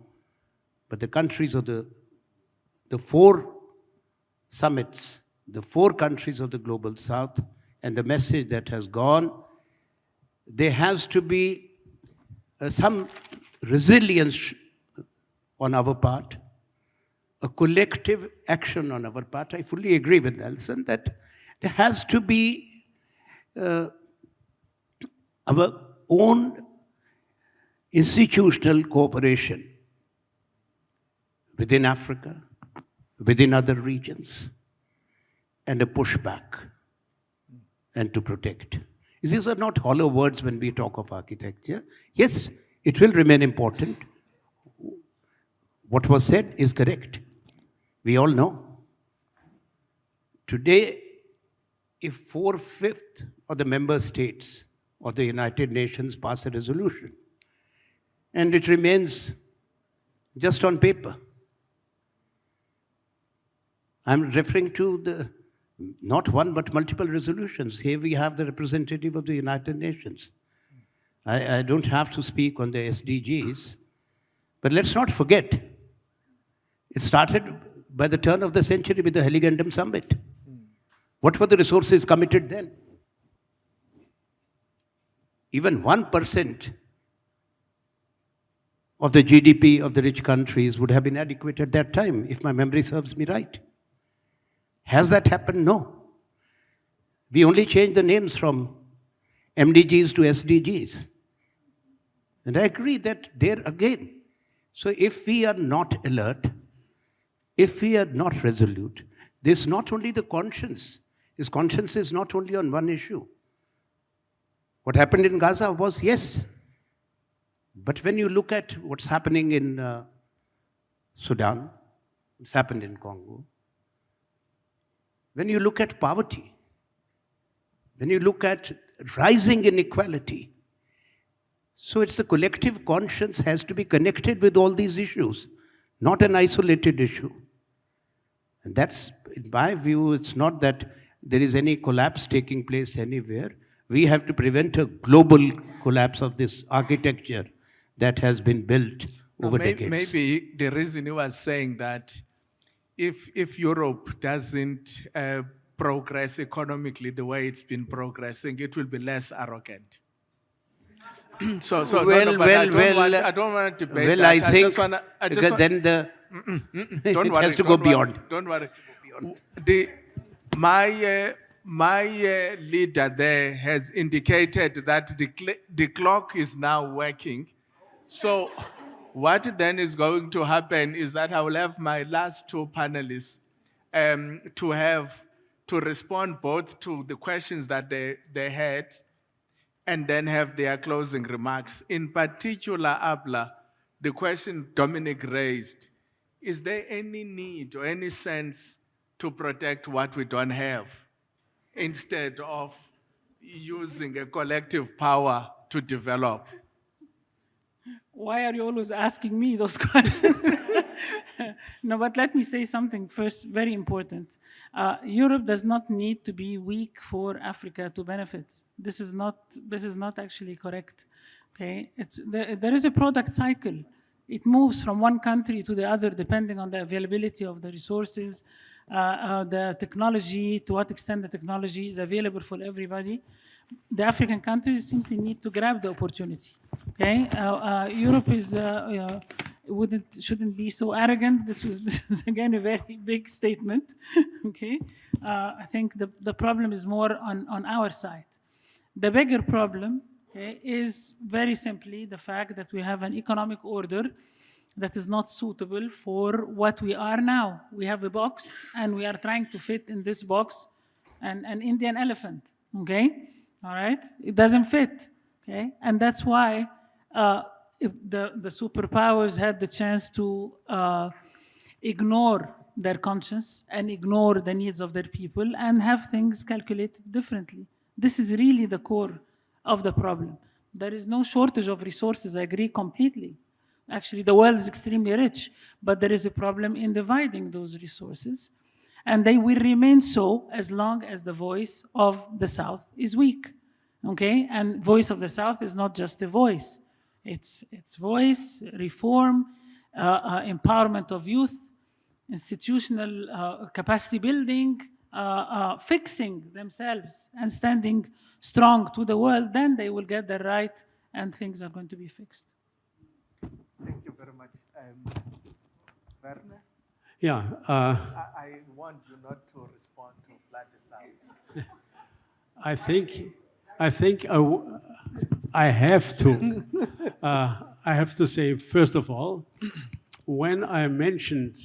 But the countries of the four summits, the four countries of the global south, and the message that has gone, there has to be some resilience on our part, a collective action on our part. I fully agree with Nelson that there has to be our own institutional cooperation within Africa, within other regions, and a pushback and to protect. These are not hollow words when we talk of architecture. Yes, it will remain important. What was said is correct. We all know. Today, if 4/5 of the member states of the United Nations pass a resolution, and it remains just on paper, I'm referring to the not one but multiple resolutions. Here we have the representative of the United Nations. I don't have to speak on the SDGs, but let's not forget, it started by the turn of the century with the Heligandum Summit. What were the resources committed then? Even 1% of the GDP of the rich countries would have been adequate at that time, if my memory serves me right. Has that happened? No. We only changed the names from MDGs to SDGs. And I agree that there again. So if we are not alert, if we are not resolute, there's not only the conscience. His conscience is not only on one issue. What happened in Gaza was, yes. But when you look at what's happening in Sudan, what's happened in Congo, when you look at poverty, when you look at rising inequality, so it's the collective conscience has to be connected with all these issues, not an isolated issue. And that's, in my view, it's not that there is any collapse taking place anywhere. We have to prevent a global collapse of this architecture that has been built over decades. Maybe the reason he was saying that if Europe doesn't progress economically the way it's been progressing, it will be less arrogant. So I don't want to debate well, that. I think just wanna, then the don't it worry, has to go don't worry, beyond. Don't worry. My leader there has indicated that the clock is now working. So what then is going to happen is that I will have my last two panelists to respond both to the questions that they had and then have their closing remarks. In particular, Abla, the question Dominic raised, is there any need or any sense to protect what we don't have instead of using a collective power to develop? Why are you always asking me those questions? No, but let me say something first, very important. Europe does not need to be weak for Africa to benefit. This is not actually correct. Okay, there is a product cycle. It moves from one country to the other depending on the availability of the resources, the technology, to what extent the technology is available for everybody. The African countries simply need to grab the opportunity. Okay, Europe shouldn't be so arrogant. This is again a very big statement. Okay, I think the problem is more on our side. The bigger problem, okay, is very simply the fact that we have an economic order that is not suitable for what we are now. We have a box, and we are trying to fit in this box an Indian elephant. Okay. All right, it doesn't fit, okay? And that's why if the superpowers had the chance to ignore their conscience and ignore the needs of their people and have things calculated differently. This is really the core of the problem. There is no shortage of resources, I agree completely. Actually, the world is extremely rich, but there is a problem in dividing those resources. And they will remain so as long as the voice of the South is weak, okay? And voice of the South is not just a voice. It's voice, reform, empowerment of youth, institutional capacity building, fixing themselves and standing strong to the world. Then they will get the right and things are going to be fixed. Thank you very much. Werner? Yeah. I want you not to respond to Vladislav. I think I have to. I have to say, first of all, when I mentioned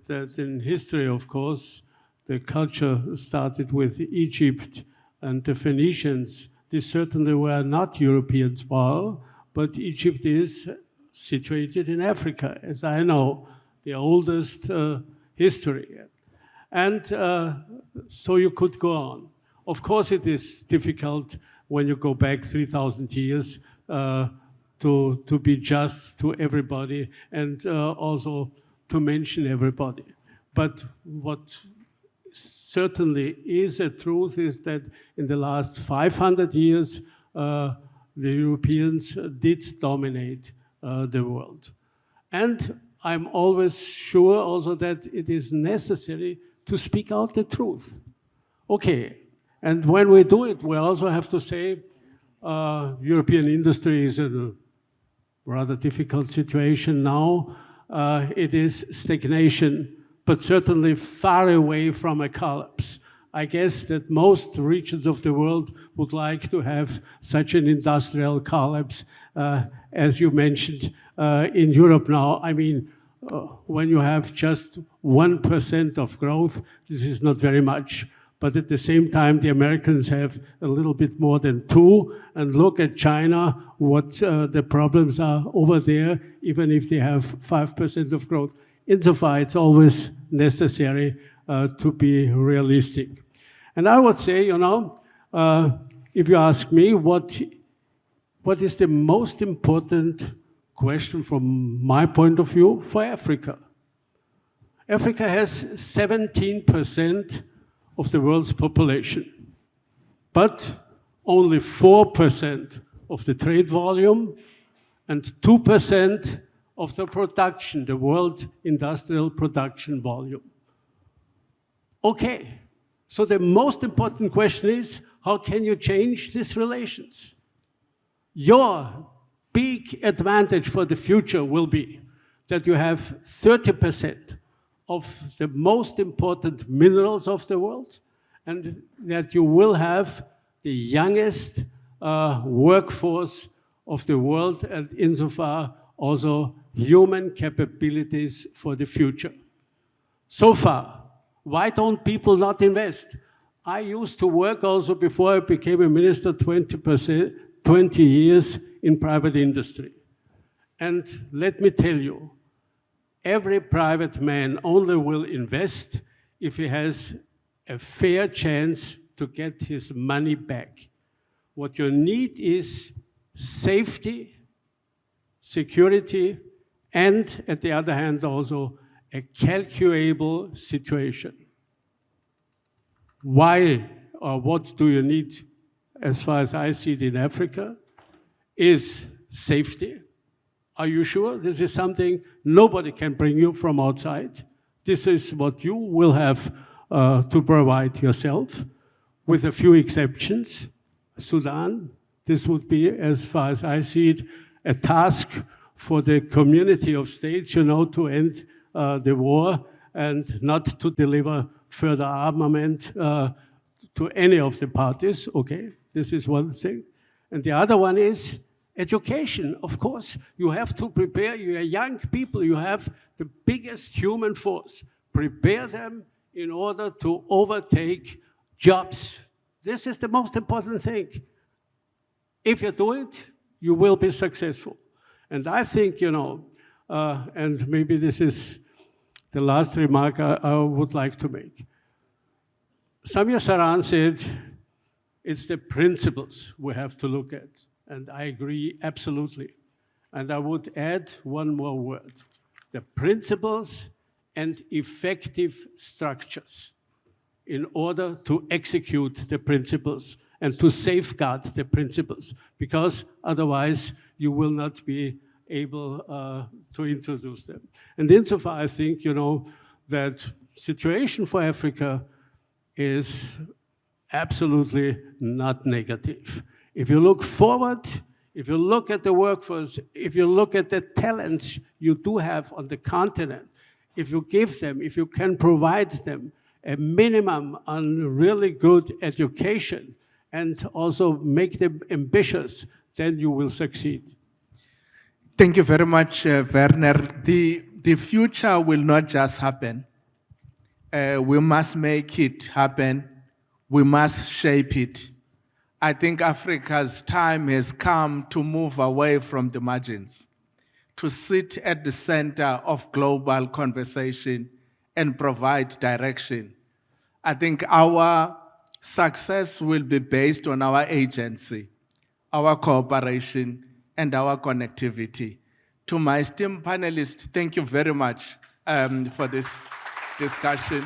that in history, of course, the culture started with Egypt and the Phoenicians, they certainly were not European power, but Egypt is situated in Africa, as I know, the oldest history. And so you could go on. Of course, it is difficult when you go back 3,000 years to be just to everybody and also to mention everybody. But what certainly is a truth is that in the last 500 years, the Europeans did dominate the world. And I'm always sure also that it is necessary to speak out the truth. Okay, and when we do it, we also have to say European industry is in a rather difficult situation now. It is stagnation, but certainly far away from a collapse. I guess that most regions of the world would like to have such an industrial collapse, as you mentioned, in Europe now. I mean, when you have just 1% of growth, this is not very much. But at the same time, the Americans have a little bit more than 2%. And look at China, what the problems are over there, even if they have 5% of growth. Insofar, it's always necessary to be realistic. And I would say, you know, if you ask me what is the most important question from my point of view for Africa? Africa has 17% of the world's population. But only 4% of the trade volume and 2% of the production, the world industrial production volume. Okay, so the most important question is, how can you change these relations? Your big advantage for the future will be that you have 30% of the most important minerals of the world, and that you will have the youngest workforce of the world, and insofar also human capabilities for the future. So far, why don't people not invest? I used to work also before I became a minister 20 years in private industry. And let me tell you, every private man only will invest if he has a fair chance to get his money back. What you need is safety, security, and at the other hand also a calculable situation. Why or what do you need, as far as I see it in Africa, is safety. Are you sure? This is something nobody can bring you from outside. This is what you will have to provide yourself, with a few exceptions. Sudan, this would be, as far as I see it, a task for the community of states, to end the war and not to deliver further armament to any of the parties. Okay, this is one thing. And the other one is education. Of course, you have to prepare your young people. You have the biggest human force. Prepare them in order to overtake jobs. This is the most important thing. If you do it, you will be successful. And I think, and maybe this is the last remark I would like to make. Samir Saran said, it's the principles we have to look at. And I agree absolutely. And I would add one more word. The principles and effective structures in order to execute the principles and to safeguard the principles, because otherwise you will not be able to introduce them. And insofar, I think, that situation for Africa is absolutely not negative. If you look forward, if you look at the workforce, if you look at the talents you do have on the continent, if you give them, if you can provide them a minimum on really good education and also make them ambitious, then you will succeed. Thank you very much, Werner. The future will not just happen. We must make it happen. We must shape it. I think Africa's time has come to move away from the margins, to sit at the center of global conversation and provide direction. I think our success will be based on our agency, our cooperation, and our connectivity. To my esteemed panelists, thank you very much for this discussion.